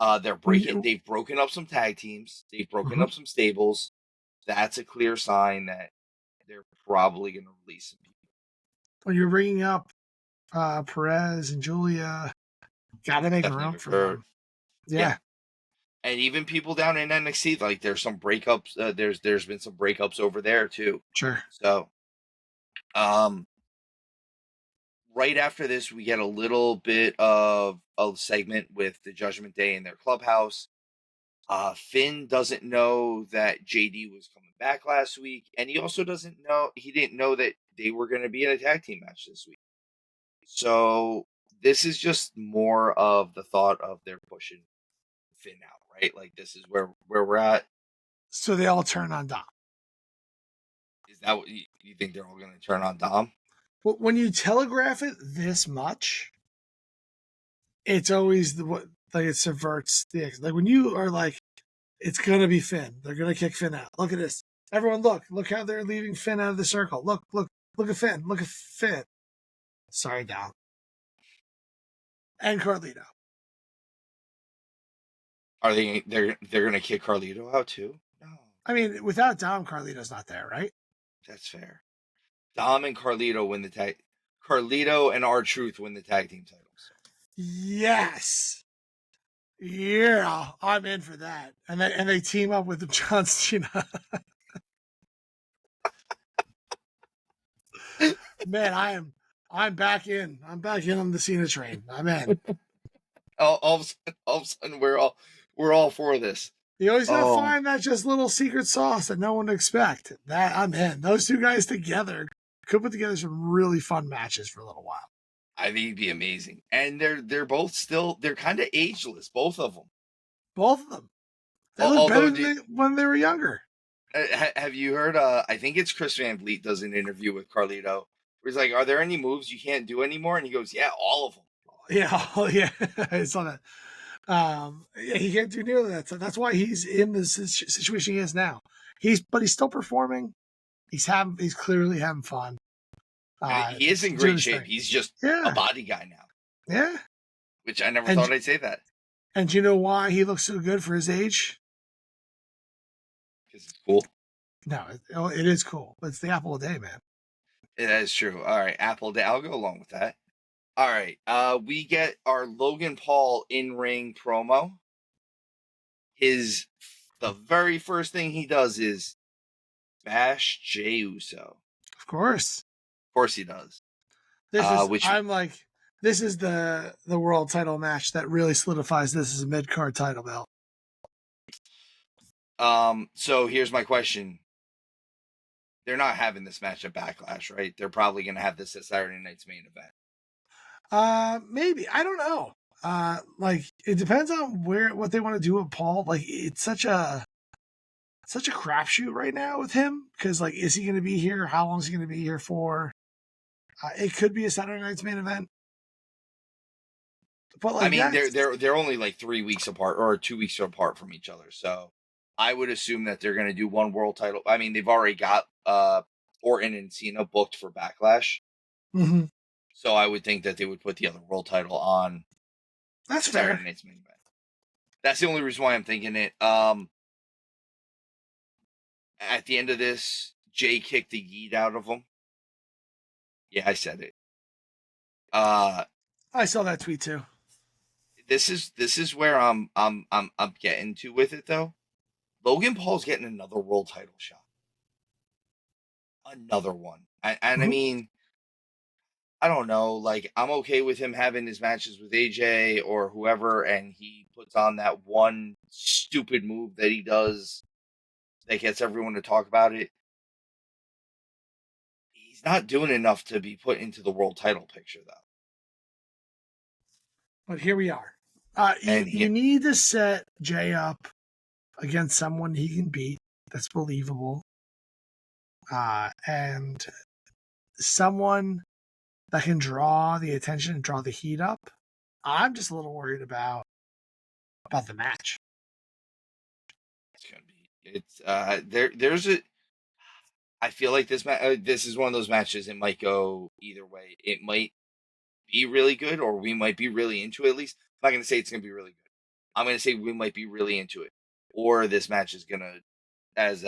They've broken up some tag teams. They've broken up some stables. That's a clear sign that they're probably gonna release some people. When you're bringing up Perez and Julia, gotta make room for them. Yeah. And even people down in NXT, like there's some breakups. There's been some breakups over there too. Sure. So, right after this, we get a little bit of a segment with the Judgment Day in their clubhouse. Finn doesn't know that JD was coming back last week, and he also didn't know that they were going to be in a tag team match this week. So this is just more of the thought of they're pushing Finn out, right? Like this is where we're at. So they all turn on Dom. Is that what you think they're all going to turn on Dom? Well, when you telegraph it this much, it's always it subverts the like when you are like, it's gonna be Finn. They're gonna kick Finn out. Look at this. Everyone, look how they're leaving Finn out of the circle. Look at Finn. Look at Finn. Sorry, Dom. And Carlito. Are they're gonna kick Carlito out too? No. I mean, without Dom, Carlito's not there, right? That's fair. Dom and Carlito win the tag. Carlito and R-Truth win the tag team titles. Yes. Yeah, I'm in for that. And they team up with John Cena. Man, I'm back in. I'm back in on the Cena train. I'm in. all of a sudden we're all for this. You always gotta find that just little secret sauce that no one would expect. That I'm in. Those two guys together could put together some really fun matches for a little while. I think it'd be amazing. And they're both they're kind of ageless, both of them. Both of them. They look better than when they were younger. Have you heard? I think it's Chris Van Vliet does an interview with Carlito where he's like, "Are there any moves you can't do anymore?" And he goes, "Yeah, all of them." Yeah, I saw that. Yeah, he can't do nearly that. So that's why he's in the situation he is now. But he's still performing. He's clearly having fun. He is in great shape. He's just a body guy now. Yeah. Which I never thought I'd say that. And do you know why he looks so good for his age? Because it's cool. No, it is cool. But it's the apple a day, man. That is true. All right, apple a day. I'll go along with that. All right. We get our Logan Paul in-ring promo. The very first thing he does is bash Jey Uso. Of course He does. This is the world title match that really solidifies this as a mid-card title belt. So here's my question. They're not having this match at Backlash, right? They're probably going to have this at Saturday night's main event. Maybe. I don't know. It depends on what they want to do with Paul. Like, it's such a crapshoot right now with him. Because, like, is he going to be here? How long is he going to be here for? It could be a Saturday night's main event. But like, I mean, they're only like 3 weeks apart or 2 weeks apart from each other. So I would assume that they're going to do one world title. I mean, they've already got Orton and Cena booked for Backlash. Mm-hmm. So I would think that they would put the other world title on. That's fair. Saturday night's main event. That's the only reason why I'm thinking it. At the end of this, Jay kicked the yeet out of him. Yeah, I said it. I saw that tweet too. This is where I'm getting to with it though. Logan Paul's getting another world title shot. Another one. And I mean, I don't know. Like, I'm okay with him having his matches with AJ or whoever, and he puts on that one stupid move that he does that gets everyone to talk about it. He's not doing enough to be put into the world title picture, though. But here we are. You need to set Jay up against someone he can beat that's believable. And someone that can draw the attention and draw the heat up. I'm just a little worried about the match. It's gonna be. There's a. I feel like this is one of those matches. It might go either way. It might be really good, or we might be really into it. At least I'm not gonna say it's gonna be really good. I'm gonna say we might be really into it, or this match is gonna, as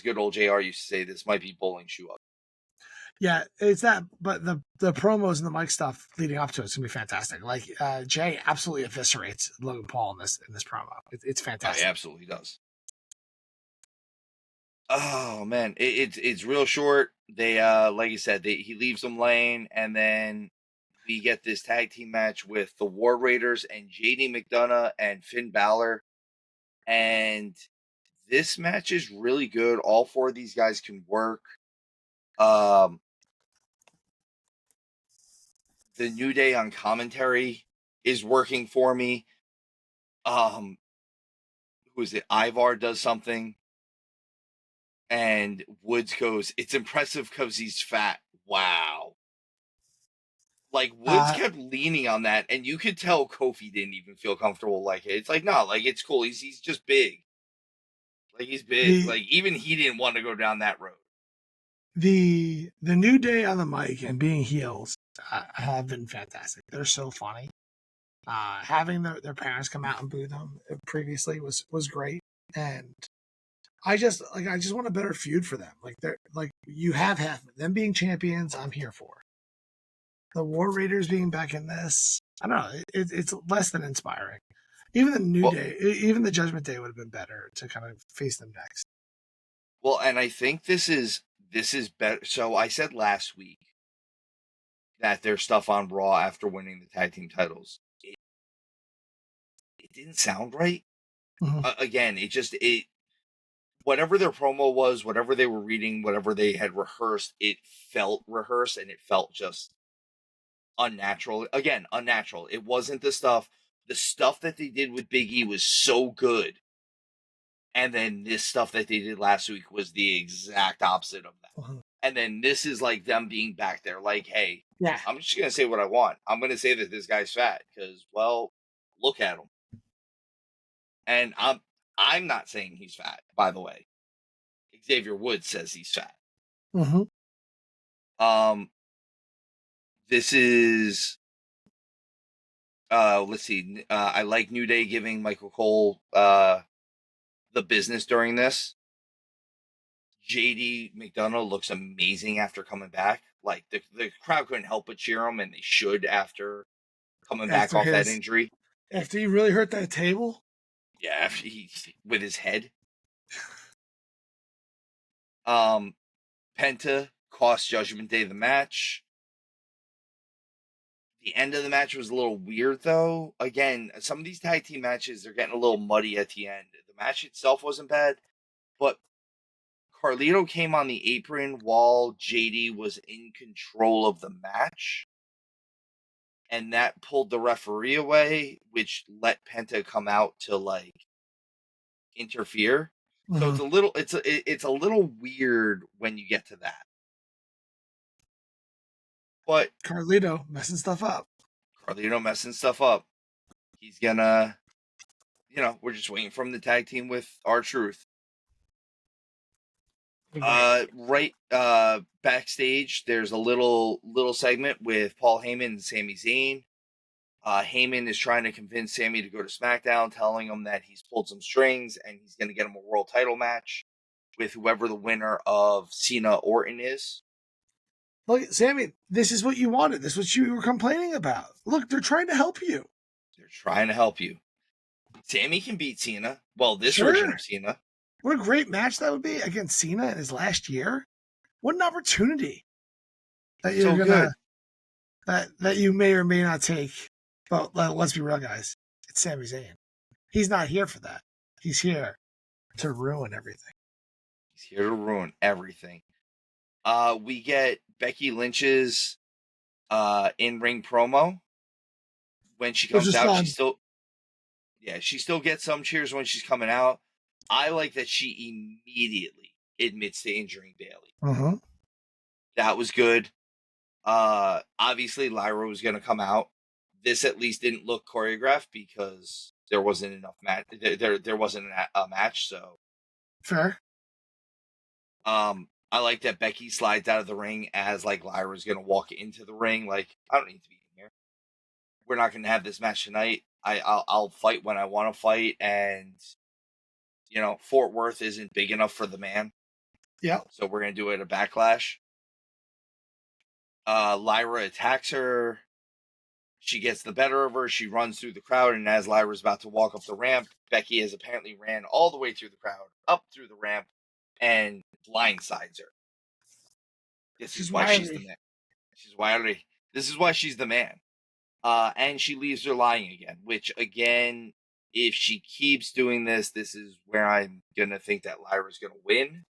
good old JR used to say, this might be bowling shoe up. Yeah, it's that, but the promos and the mic stuff leading up to it's gonna be fantastic. Like Jay absolutely eviscerates Logan Paul in this promo. It's fantastic. He absolutely does. Oh man, it's real short. They like you said, he leaves them laying, and then we get this tag team match with the War Raiders and JD McDonough and Finn Balor, and this match is really good. All four of these guys can work. The New Day on commentary is working for me. Who is it? Ivar does something. And Woods goes, it's impressive because he's fat. Wow. Like, Woods kept leaning on that, and you could tell Kofi didn't even feel comfortable like it. It's like, no, like, it's cool. He's just big. Like, he's big. Like, even he didn't want to go down that road. The New Day on the mic and being heels have been fantastic. They're so funny. Having their parents come out and boo them previously was great. And I just want a better feud for them. Like they're like you have half them being champions. I'm here for the War Raiders being back in this. I don't know. It's less than inspiring. Even the New Day, even the Judgment Day would have been better to kind of face them next. Well, and I think this is better. So I said last week that there's stuff on Raw after winning the tag team titles. It didn't sound right. Mm-hmm. Again, whatever their promo was, whatever they were reading, whatever they had rehearsed, it felt rehearsed and it felt just unnatural. Again, unnatural. It wasn't the stuff that they did with Big E was so good. And then this stuff that they did last week was the exact opposite of that. Mm-hmm. And then this is like them being back there like, hey, yeah, I'm just going to say what I want. I'm going to say that this guy's fat because, well, look at him. And I'm not saying he's fat, by the way. Xavier Woods says he's fat. Mm-hmm. This is let's see. I like New Day giving Michael Cole the business during this. JD McDonough looks amazing after coming back. Like the crowd couldn't help but cheer him, and they should after coming back off that injury. After he really hurt that table? Yeah, after with his head. Penta cost Judgment Day the match. The end of the match was a little weird, though. Again, some of these tag team matches, they're getting a little muddy at the end. The match itself wasn't bad, but Carlito came on the apron while JD was in control of the match. And that pulled the referee away, which let Penta come out to, like, interfere. Mm-hmm. So it's a little weird when you get to that. But Carlito messing stuff up. He's gonna, we're just waiting for him to tag team with R-Truth. Right backstage, there's a little segment with Paul Heyman and Sammy Zayn. Heyman is trying to convince Sammy to go to SmackDown, telling him that he's pulled some strings and he's going to get him a world title match with whoever the winner of Cena Orton is. Look, Sammy, this is what you wanted. This is what you were complaining about. Look, they're trying to help you. Sammy can beat Cena. Well, this version of Cena. What a great match that would be against Cena in his last year. What an opportunity that you're So gonna good. that you may or may not take. But let's be real, guys. It's Sami Zayn. He's not here for that. He's here to ruin everything. He's here to ruin everything. We get Becky Lynch's in-ring promo. When she Which comes is out, fun. she still gets some cheers when she's coming out. I like that she immediately admits to injuring Bayley. Mm-hmm. That was good. Obviously Lyra was going to come out. This at least didn't look choreographed because there wasn't enough match. There wasn't a match, so Fair. I like that Becky slides out of the ring as like Lyra's going to walk into the ring. Like, I don't need to be in here. We're not going to have this match tonight. I'll fight when I want to fight, and Fort Worth isn't big enough for the man. Yeah. So we're going to do it at a Backlash. Lyra attacks her. She gets the better of her. She runs through the crowd, and as Lyra's about to walk up the ramp, Becky has apparently ran all the way through the crowd, up through the ramp, and blindsides her. This is why she's the man. She's wily. This is why she's the man. And she leaves her lying again, which, again, if she keeps doing this, this is where I'm going to think that Lyra's going to win.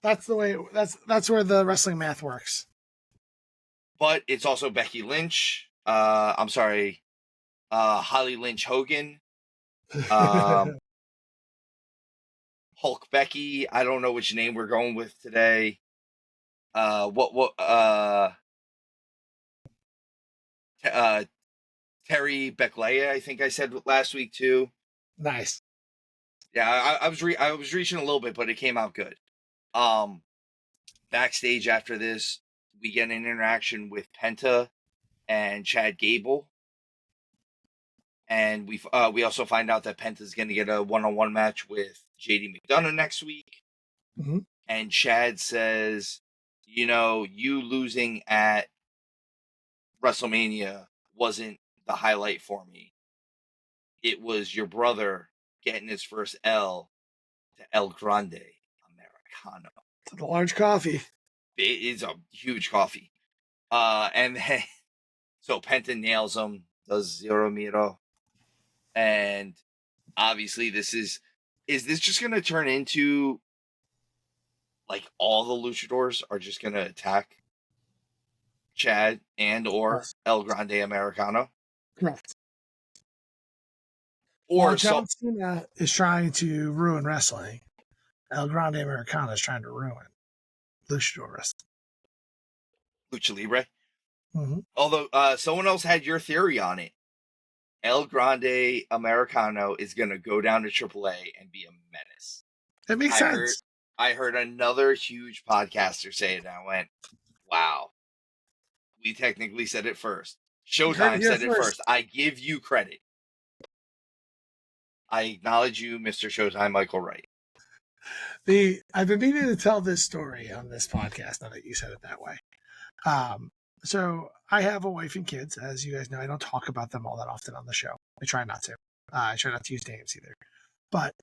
That's the way. That's where the wrestling math works. But it's also Becky Lynch. I'm sorry, Holly Lynch Hogan. Hulk Becky. I don't know which name we're going with today. Terry Becklea, I think I said last week too. Nice. Yeah, I was reaching a little bit, but it came out good. Backstage after this, we get an interaction with Penta and Chad Gable, and we also find out that Penta's going to get a one-on-one match with JD McDonough next week. Mm-hmm. And Chad says, you losing at WrestleMania wasn't the highlight for me. It was your brother getting his first L to El Grande Americano. To the large coffee. It is a huge coffee. And then, so Penta nails him, does Zero Miro. And obviously is this just going to turn into like all the luchadors are just going to attack Chad and or El Grande Americano? Correct. Or John Cena is trying to ruin wrestling. El Grande Americano is trying to ruin luchador wrestling. Lucha Libre. Mm-hmm. Although someone else had your theory on it. El Grande Americano is going to go down to AAA and be a menace. It makes sense. I heard another huge podcaster say it, and I went, wow. We technically said it first. Showtime said it first. I give you credit. I acknowledge you, Mr. Showtime, Michael Wright. I've been meaning to tell this story on this podcast now that you said it that way. So I have a wife and kids. As you guys know, I don't talk about them all that often on the show. I try not to. I try not to use names either. But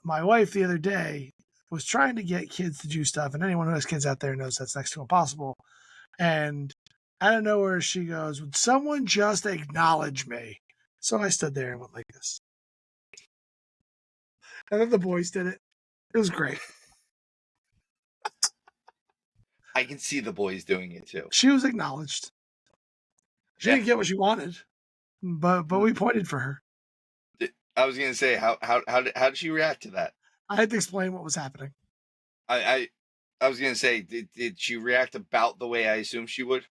my wife the other day was trying to get kids to do stuff, and anyone who has kids out there knows that's next to impossible. And out of nowhere, she goes, "Would someone just acknowledge me?" So I stood there and went like this. And then the boys did it. It was great. I can see the boys doing it too. She was acknowledged. She didn't get what she wanted, but we pointed for her. I was gonna say, how did she react to that? I had to explain what was happening. I was gonna say, did she react about the way I assumed she would?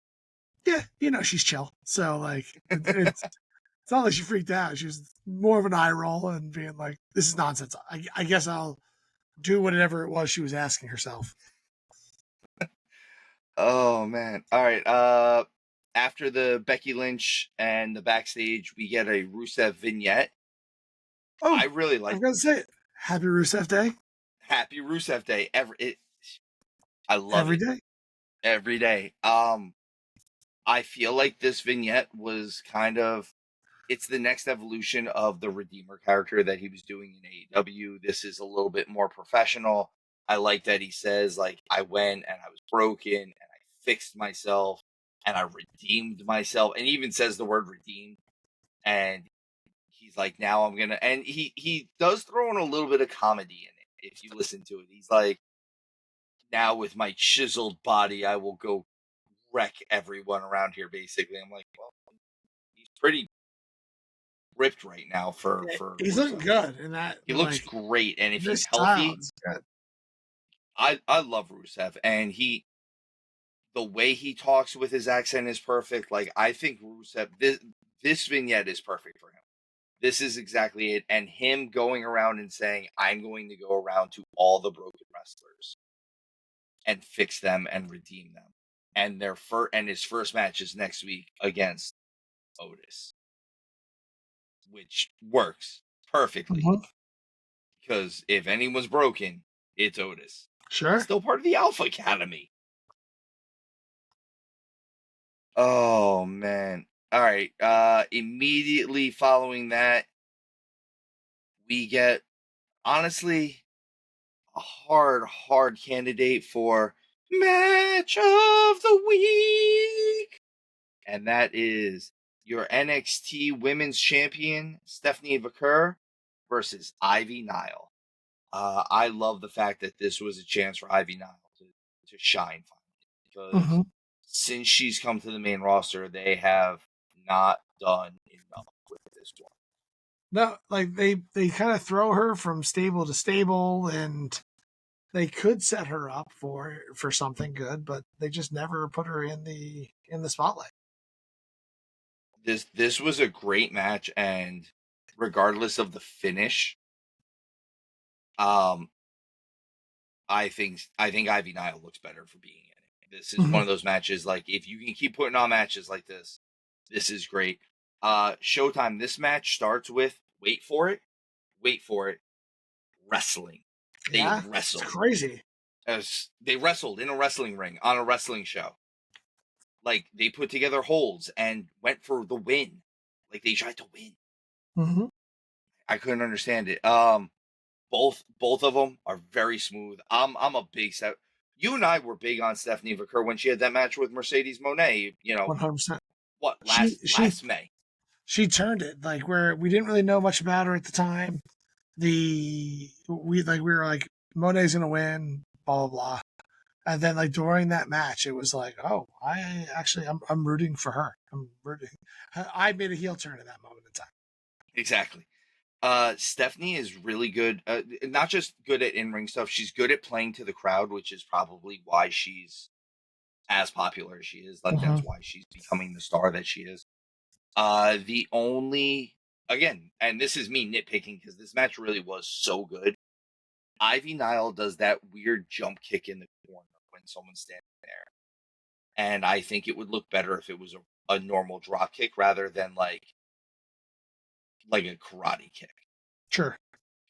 Yeah, she's chill. So like, it's not like she freaked out. She was more of an eye roll and being like, "This is nonsense. I guess I'll do whatever it was she was asking herself." Oh man! All right. After the Becky Lynch and the backstage, we get a Rusev vignette. Oh, I really like. I'm gonna say it. Happy Rusev Day. Happy Rusev Day. I love every it. Day. Every day. I feel like this vignette was kind of it's the next evolution of the Redeemer character that he was doing in AEW. This is a little bit more professional. I like that he says, like, I went and I was broken and I fixed myself and I redeemed myself. And he even says the word redeemed. And he's like, now I'm gonna, and he does throw in a little bit of comedy in it. If you listen to it, he's like, now with my chiseled body, I will go wreck everyone around here. Basically, I'm like, well, he's pretty ripped right now for he's looking good in that. He looks great, and if he's style healthy, I love Rusev, and the way he talks with his accent is perfect. Like, I think Rusev, this vignette is perfect for him. This is exactly it. And him going around and saying, I'm going to go around to all the broken wrestlers and fix them and redeem them. And his first match is next week against Otis, which works perfectly. Because if anyone's broken, it's Otis. Sure. Still part of the Alpha Academy. Oh, man. All right. Immediately following that, we get, honestly, a hard candidate for Match of the Week. And that is your NXT Women's Champion, Stephanie Vaquer, versus Ivy Nile. I love the fact that this was a chance for Ivy Nile to shine finally. Because since she's come to the main roster, they have not done enough with this one. No, like they kind of throw her from stable to stable, and they could set her up for something good, but they just never put her in the spotlight. This was a great match, and regardless of the finish, I think Ivy Nile looks better for being in it. This is one of those matches, like, if you can keep putting on matches like this is great. Showtime, this match starts with, wait for it, wrestling. They wrestled. It's crazy. They wrestled in a wrestling ring on a wrestling show. Like, they put together holds and went for the win. Like, they tried to win. I couldn't understand it. Both of them are very smooth. I'm a big set. You and I were big on Stephanie Vaquer when she had that match with Mercedes Moné. 100%. What, last May? She turned it, like, where we didn't really know much about her at the time. We were like, Moné's gonna win, blah blah blah. And then, like, during that match, it was like, oh, I'm rooting for her. I'm rooting. I made a heel turn at that moment in time. Exactly. Stephanie is really good. Not just good at in-ring stuff. She's good at playing to the crowd, which is probably why she's as popular as she is. Like, that's why she's becoming the star that she is. The only, again, and this is me nitpicking because this match really was so good. Ivy Nile does that weird jump kick in the corner when someone's standing there. And I think it would look better if it was a normal drop kick rather than like a karate kick. Sure.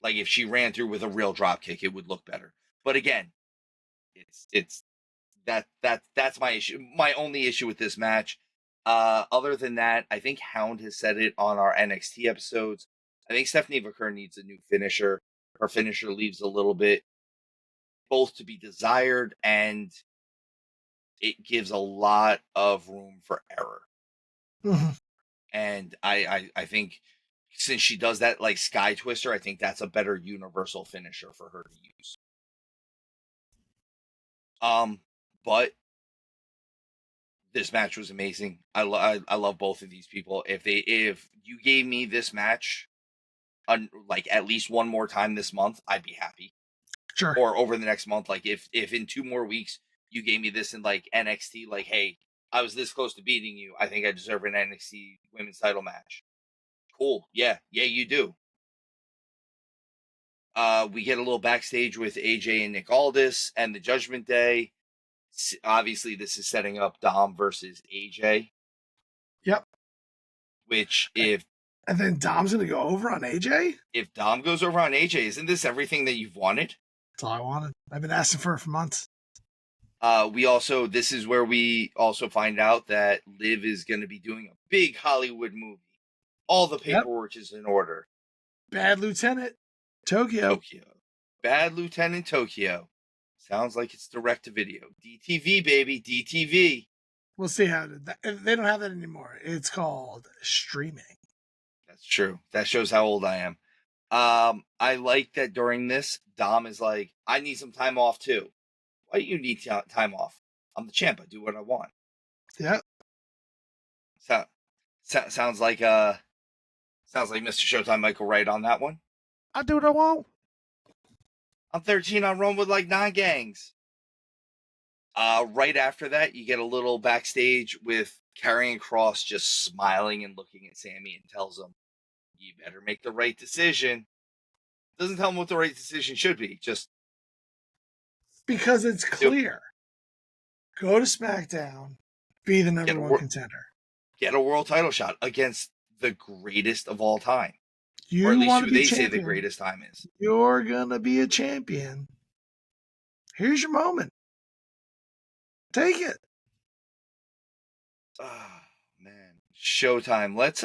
Like, if she ran through with a real drop kick, it would look better. But again, that's my issue. My only issue with this match. Other than that, I think Hound has said it on our NXT episodes. I think Stephanie Vaquer needs a new finisher. Her finisher leaves a little bit both to be desired, and it gives a lot of room for error. And I think since she does that, like, Sky Twister, I think that's a better universal finisher for her to use. But this match was amazing. I love both of these people. If you gave me this match, like, at least one more time this month, I'd be happy. Sure. Or over the next month, like, if in 2 more weeks you gave me this in, like, NXT, like, hey, I was this close to beating you, I think I deserve an NXT women's title match. Cool. Yeah, you do. We get a little backstage with AJ and Nick Aldis and the Judgment Day. Obviously, this is setting up Dom versus AJ. Yep. And then Dom's going to go over on AJ? If Dom goes over on AJ, isn't this everything that you've wanted? That's all I wanted. I've been asking for it for months. This is where we also find out that Liv is going to be doing a big Hollywood movie. All the Yep. paperwork is in order. Bad Lieutenant, Tokyo. Bad Lieutenant Tokyo. Sounds like it's direct to video. DTV, baby. DTV. We'll see how they don't have that anymore. It's called streaming. That's true. That shows how old I am. I like that during this, Dom is like, I need some time off too. Why do you need time off? I'm the champ. I do what I want. Yep. Sounds like Mr. Showtime Michael Wright on that one. I do what I want. I'm 13. I run with like 9 gangs. Right after that, you get a little backstage with Karrion Kross just smiling and looking at Sammy and tells him, you better make the right decision. Doesn't tell him what the right decision should be. Just because it's clear. Go to SmackDown, be the number one contender. Get a world title shot against the greatest of all time. You or at least want who to be they champion. say the greatest time is. You're going to be a champion. Here's your moment. Take it. Oh, man. Showtime. Let's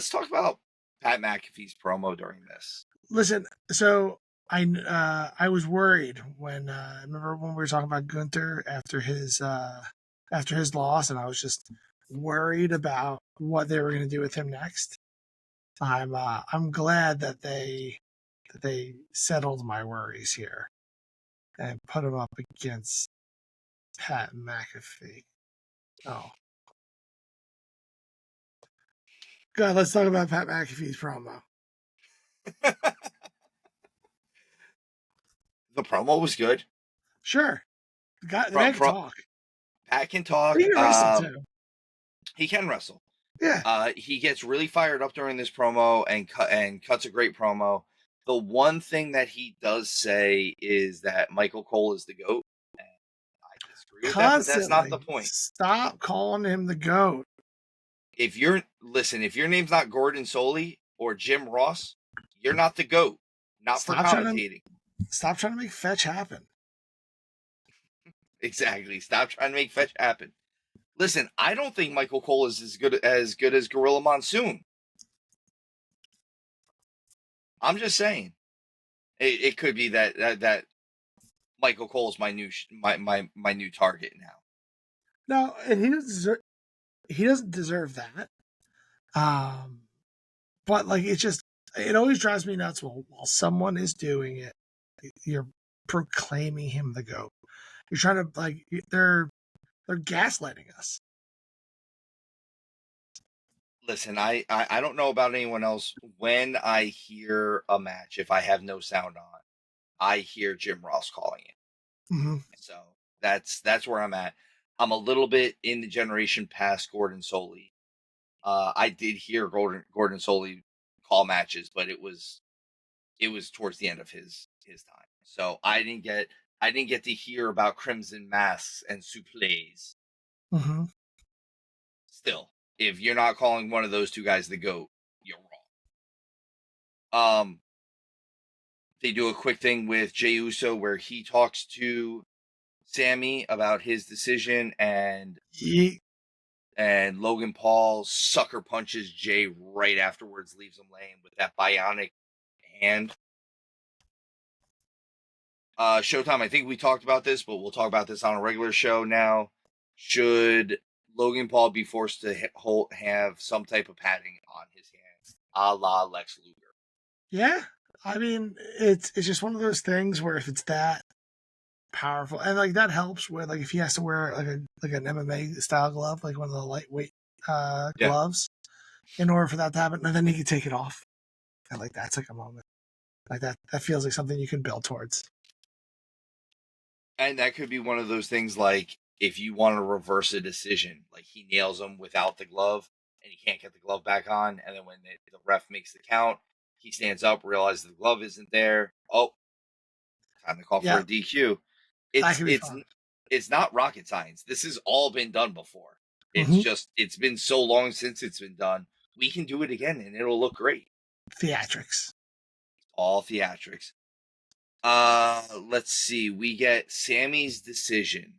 talk about Pat McAfee's promo during this. Listen, so I was worried when I remember when we were talking about Gunther after his loss, and I was just worried about what they were going to do with him next. I'm glad that they settled my worries here and put him up against Pat McAfee. Oh. God, let's talk about Pat McAfee's promo. The promo was good. Sure. The man can talk. Pat can talk. He can wrestle too. He can wrestle. Yeah. He gets really fired up during this promo and cuts a great promo. The one thing that he does say is that Michael Cole is the GOAT. And I disagree with that, but that's not the point. Stop calling him the GOAT. If your name's not Gordon Soley or Jim Ross, you're not the GOAT. Not for commentating. Stop trying to make fetch happen. Exactly. Stop trying to make fetch happen. Listen, I don't think Michael Cole is as good as Gorilla Monsoon. I'm just saying. It could be that Michael Cole is my new target now. No, and he doesn't deserve that. But like it always drives me nuts while someone is doing it, you're proclaiming him the GOAT. You're trying to they're gaslighting us. Listen, I don't know about anyone else. When I hear a match, if I have no sound on, I hear Jim Ross calling it. Mm-hmm. So that's where I'm at. I'm a little bit in the generation past Gordon Soley. I did hear Gordon Soley call matches, but it was towards the end of his time. So I didn't get to hear about Crimson Masks and Suplees. Mm-hmm. Still, if you're not calling one of those two guys the GOAT, you're wrong. They do a quick thing with Jey Uso where he talks to Sammy about his decision, and Logan Paul sucker punches Jey right afterwards, leaves him laying with that bionic hand. Showtime, I think we talked about this, but we'll talk about this on a regular show now. Should Logan Paul be forced to have some type of padding on his hands, a la Lex Luger? Yeah, I mean, it's just one of those things where if it's that powerful, and like that helps with like if he has to wear like an MMA style glove, like one of the lightweight gloves, in order for that to happen, and then he can take it off, and like that's like a moment like that feels like something you can build towards. And that could be one of those things like if you want to reverse a decision, like he nails him without the glove and he can't get the glove back on. And then when the ref makes the count, he stands up, realizes the glove isn't there. Oh, time to call for a DQ. It's not rocket science. This has all been done before. It's just, it's been so long since it's been done. We can do it again and it'll look great. Theatrics. All theatrics. Let's see. We get Sammy's decision.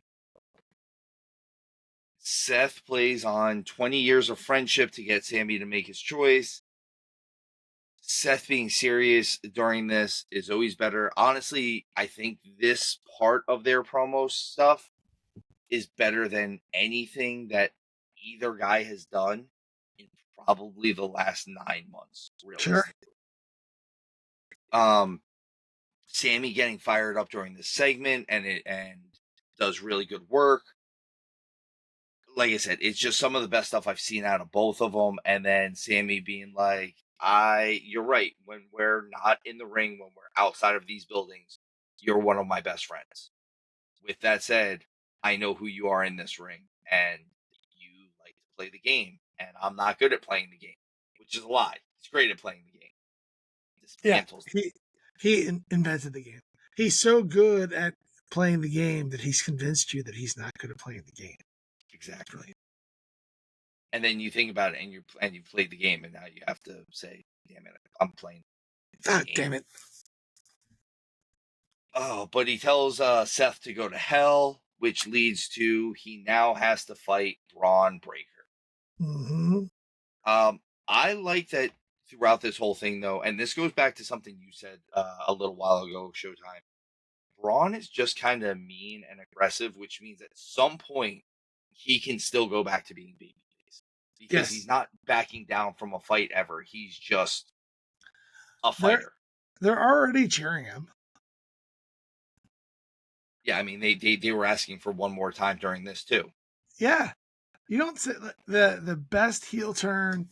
Seth plays on 20 years of friendship to get Sammy to make his choice. Seth being serious during this is always better. Honestly, I think this part of their promo stuff is better than anything that either guy has done in probably the last 9 months, Sure. realistically. Sammy getting fired up during this segment and does really good work. Like I said, it's just some of the best stuff I've seen out of both of them. And then Sammy being like, you're right. When we're not in the ring, when we're outside of these buildings, you're one of my best friends. With that said, I know who you are in this ring, and you like to play the game, and I'm not good at playing the game, which is a lie. He's great at playing the game. Yeah, Dismantles. he invented the game. He's so good at playing the game that he's convinced you that he's not good at playing the game. Exactly. And then you think about it, and you played the game, and now you have to say, "Damn it, I'm playing." Ah, damn it! Oh, but he tells Seth to go to hell, which leads to he now has to fight Braun Breaker. Mm-hmm. I like that throughout this whole thing, though, and this goes back to something you said a little while ago, Showtime. Braun is just kind of mean and aggressive, which means at some point he can still go back to being babyface because he's not backing down from a fight ever. He's just a fighter. They're already cheering him. Yeah, I mean they were asking for one more time during this too. Yeah, you don't say the best heel turn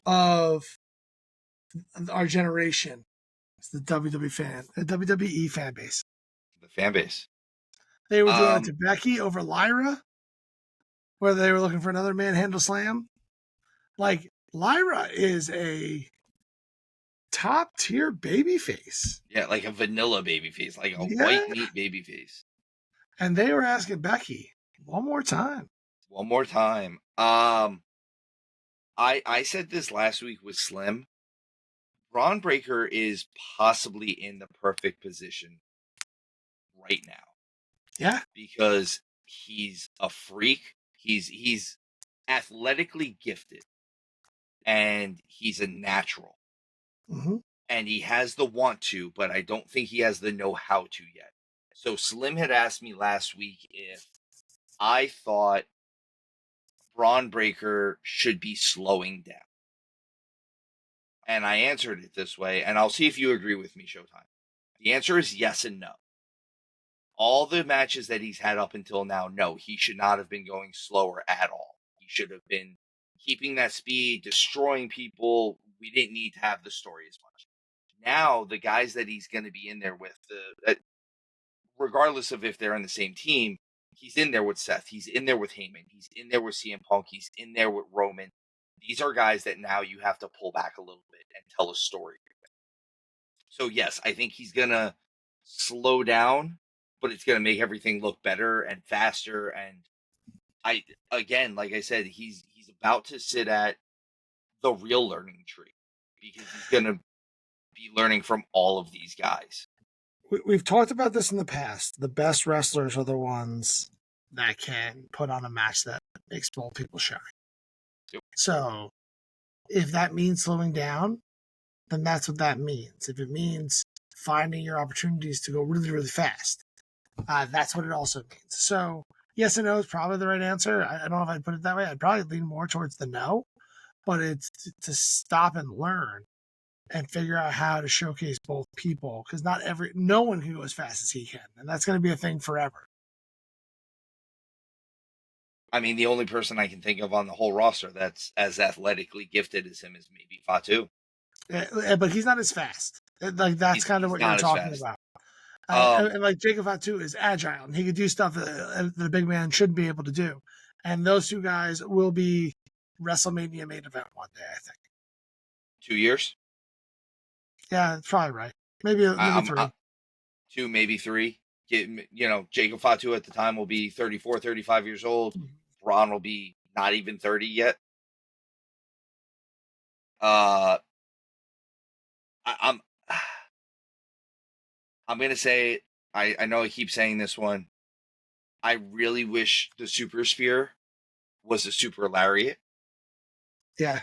of our generation is the WWE fan base. The fan base. They were doing it to Becky over Lyra, where they were looking for another manhandle slam. Like, Lyra is a top tier babyface. Yeah, like a vanilla babyface, like a white meat babyface. And they were asking Becky one more time. One more time. I said this last week with Slim. Braun Breaker is possibly in the perfect position right now. Yeah. Because he's a freak. He's athletically gifted. And he's a natural. Mm-hmm. And he has the want to, but I don't think he has the know how to yet. So Slim had asked me last week if I thought Braun Breaker should be slowing down. And I answered it this way, and I'll see if you agree with me, Showtime. The answer is yes and no. All the matches that he's had up until now, no, he should not have been going slower at all. He should have been keeping that speed, destroying people. We didn't need to have the story as much. Now, the guys that he's going to be in there with, regardless of if they're in the same team, he's in there with Seth. He's in there with Heyman. He's in there with CM Punk. He's in there with Roman. These are guys that now you have to pull back a little bit and tell a story. So, yes, I think he's going to slow down, but it's going to make everything look better and faster. And like I said, he's about to sit at the real learning tree because he's going to be learning from all of these guys. We've talked about this in the past. The best wrestlers are the ones that can put on a match that makes both people shine. Yep. So if that means slowing down, then that's what that means. If it means finding your opportunities to go really, really fast, that's what it also means. So yes and no is probably the right answer. I don't know if I'd put it that way. I'd probably lean more towards the no, but it's to stop and learn and figure out how to showcase both people, because no one can go as fast as he can, and that's going to be a thing forever. I mean, the only person I can think of on the whole roster that's as athletically gifted as him is maybe Fatu. But he's not as fast. Like, that's kind of what you're talking about. And like, Jacob Fatu is agile, and he could do stuff that the big man should be able to do. And those two guys will be WrestleMania main event one day, I think. 2 years? Yeah, that's probably right. Maybe 3. 2, maybe 3. Jacob Fatu at the time will be 34, 35 years old. Mm-hmm. Braun will be not even 30 yet. I'm going to say, I know I keep saying this one. I really wish the Super Spear was a Super Lariat. Yeah.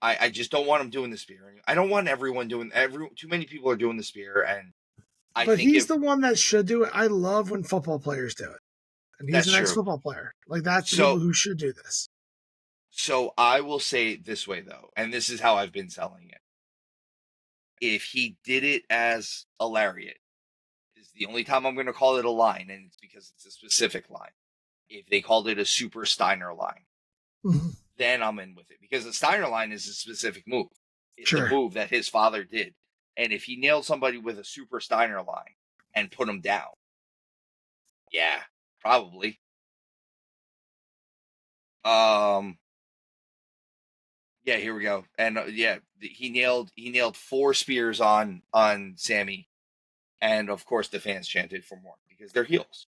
I just don't want him doing the spear. I don't want everyone doing too many people are doing the spear, and But he's the one that should do it. I love when football players do it. And he's an ex-football player. Like, that's the people who should do this. So I will say it this way, though, and this is how I've been selling it. If he did it as a lariat, is the only time I'm going to call it a line, and it's because it's a specific line. If they called it a Super Steiner line, then I'm in with it. Because the Steiner line is a specific move. It's a move that his father did. And if he nailed somebody with a Super Steiner line and put him down, yeah, probably. Yeah, here we go. And he nailed 4 spears on Sammy, and of course the fans chanted for more because they're heels.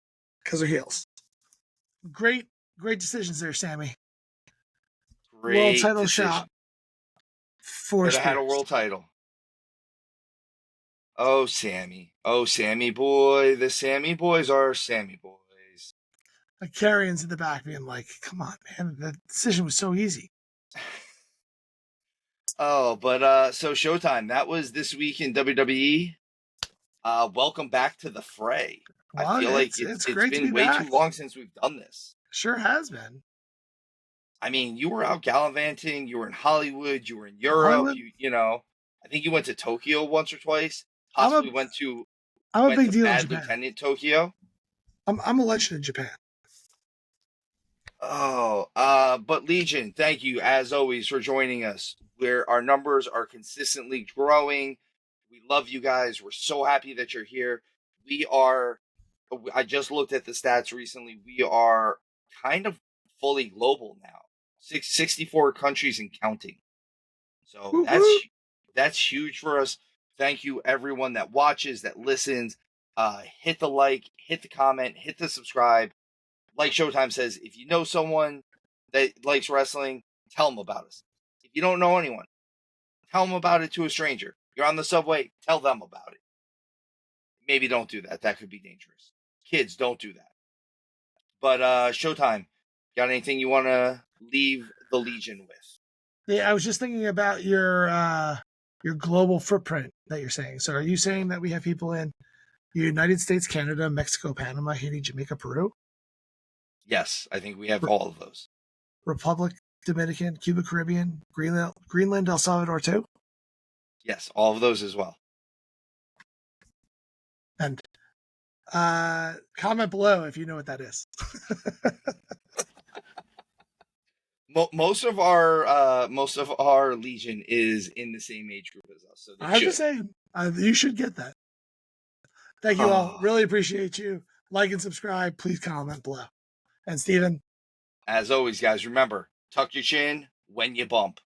Great decisions there, Sammy. Great world title decision. shot. 4 Could have had a spears. world title. Oh, Sammy boy. The Sammy boys are Sammy boys. Like Carrion's in the back being like, come on, man. The decision was so easy. Oh, but so Showtime, that was this week in WWE. Welcome back to the fray. Well, I feel like it's been way too long since we've done this. Sure has been. I mean, you were out gallivanting, you were in Hollywood, you were in Europe, you know, I think you went to Tokyo once or twice. Possibly went to I'm a big deal Bad in Japan. Lieutenant Tokyo. I'm a legend in Japan. Oh, but Legion, thank you as always for joining us. Where our numbers are consistently growing. We love you guys. We're so happy that you're here. I just looked at the stats recently. We are kind of fully global now. 64 countries and counting. So that's huge for us. Thank you everyone that watches, that listens. Hit the like, hit the comment, hit the subscribe. Like Showtime says, if you know someone that likes wrestling, tell them about us. If you don't know anyone, tell them about it to a stranger. You're on the subway, tell them about it. Maybe don't do that. That could be dangerous. Kids, don't do that. But Showtime, got anything you want to leave the Legion with? Yeah, I was just thinking about your global footprint that you're saying. So are you saying that we have people in the United States, Canada, Mexico, Panama, Haiti, Jamaica, Peru? Yes, I think we have all of those. Republic, Dominican, Cuba, Caribbean, Greenland, El Salvador too? Yes, all of those as well. And comment below if you know what that is. Most of our Legion is in the same age group as us. So I have to say, you should get that. Thank you all. Really appreciate you. Like and subscribe. Please comment below. And Steven? As always, guys, remember, tuck your chin when you bump.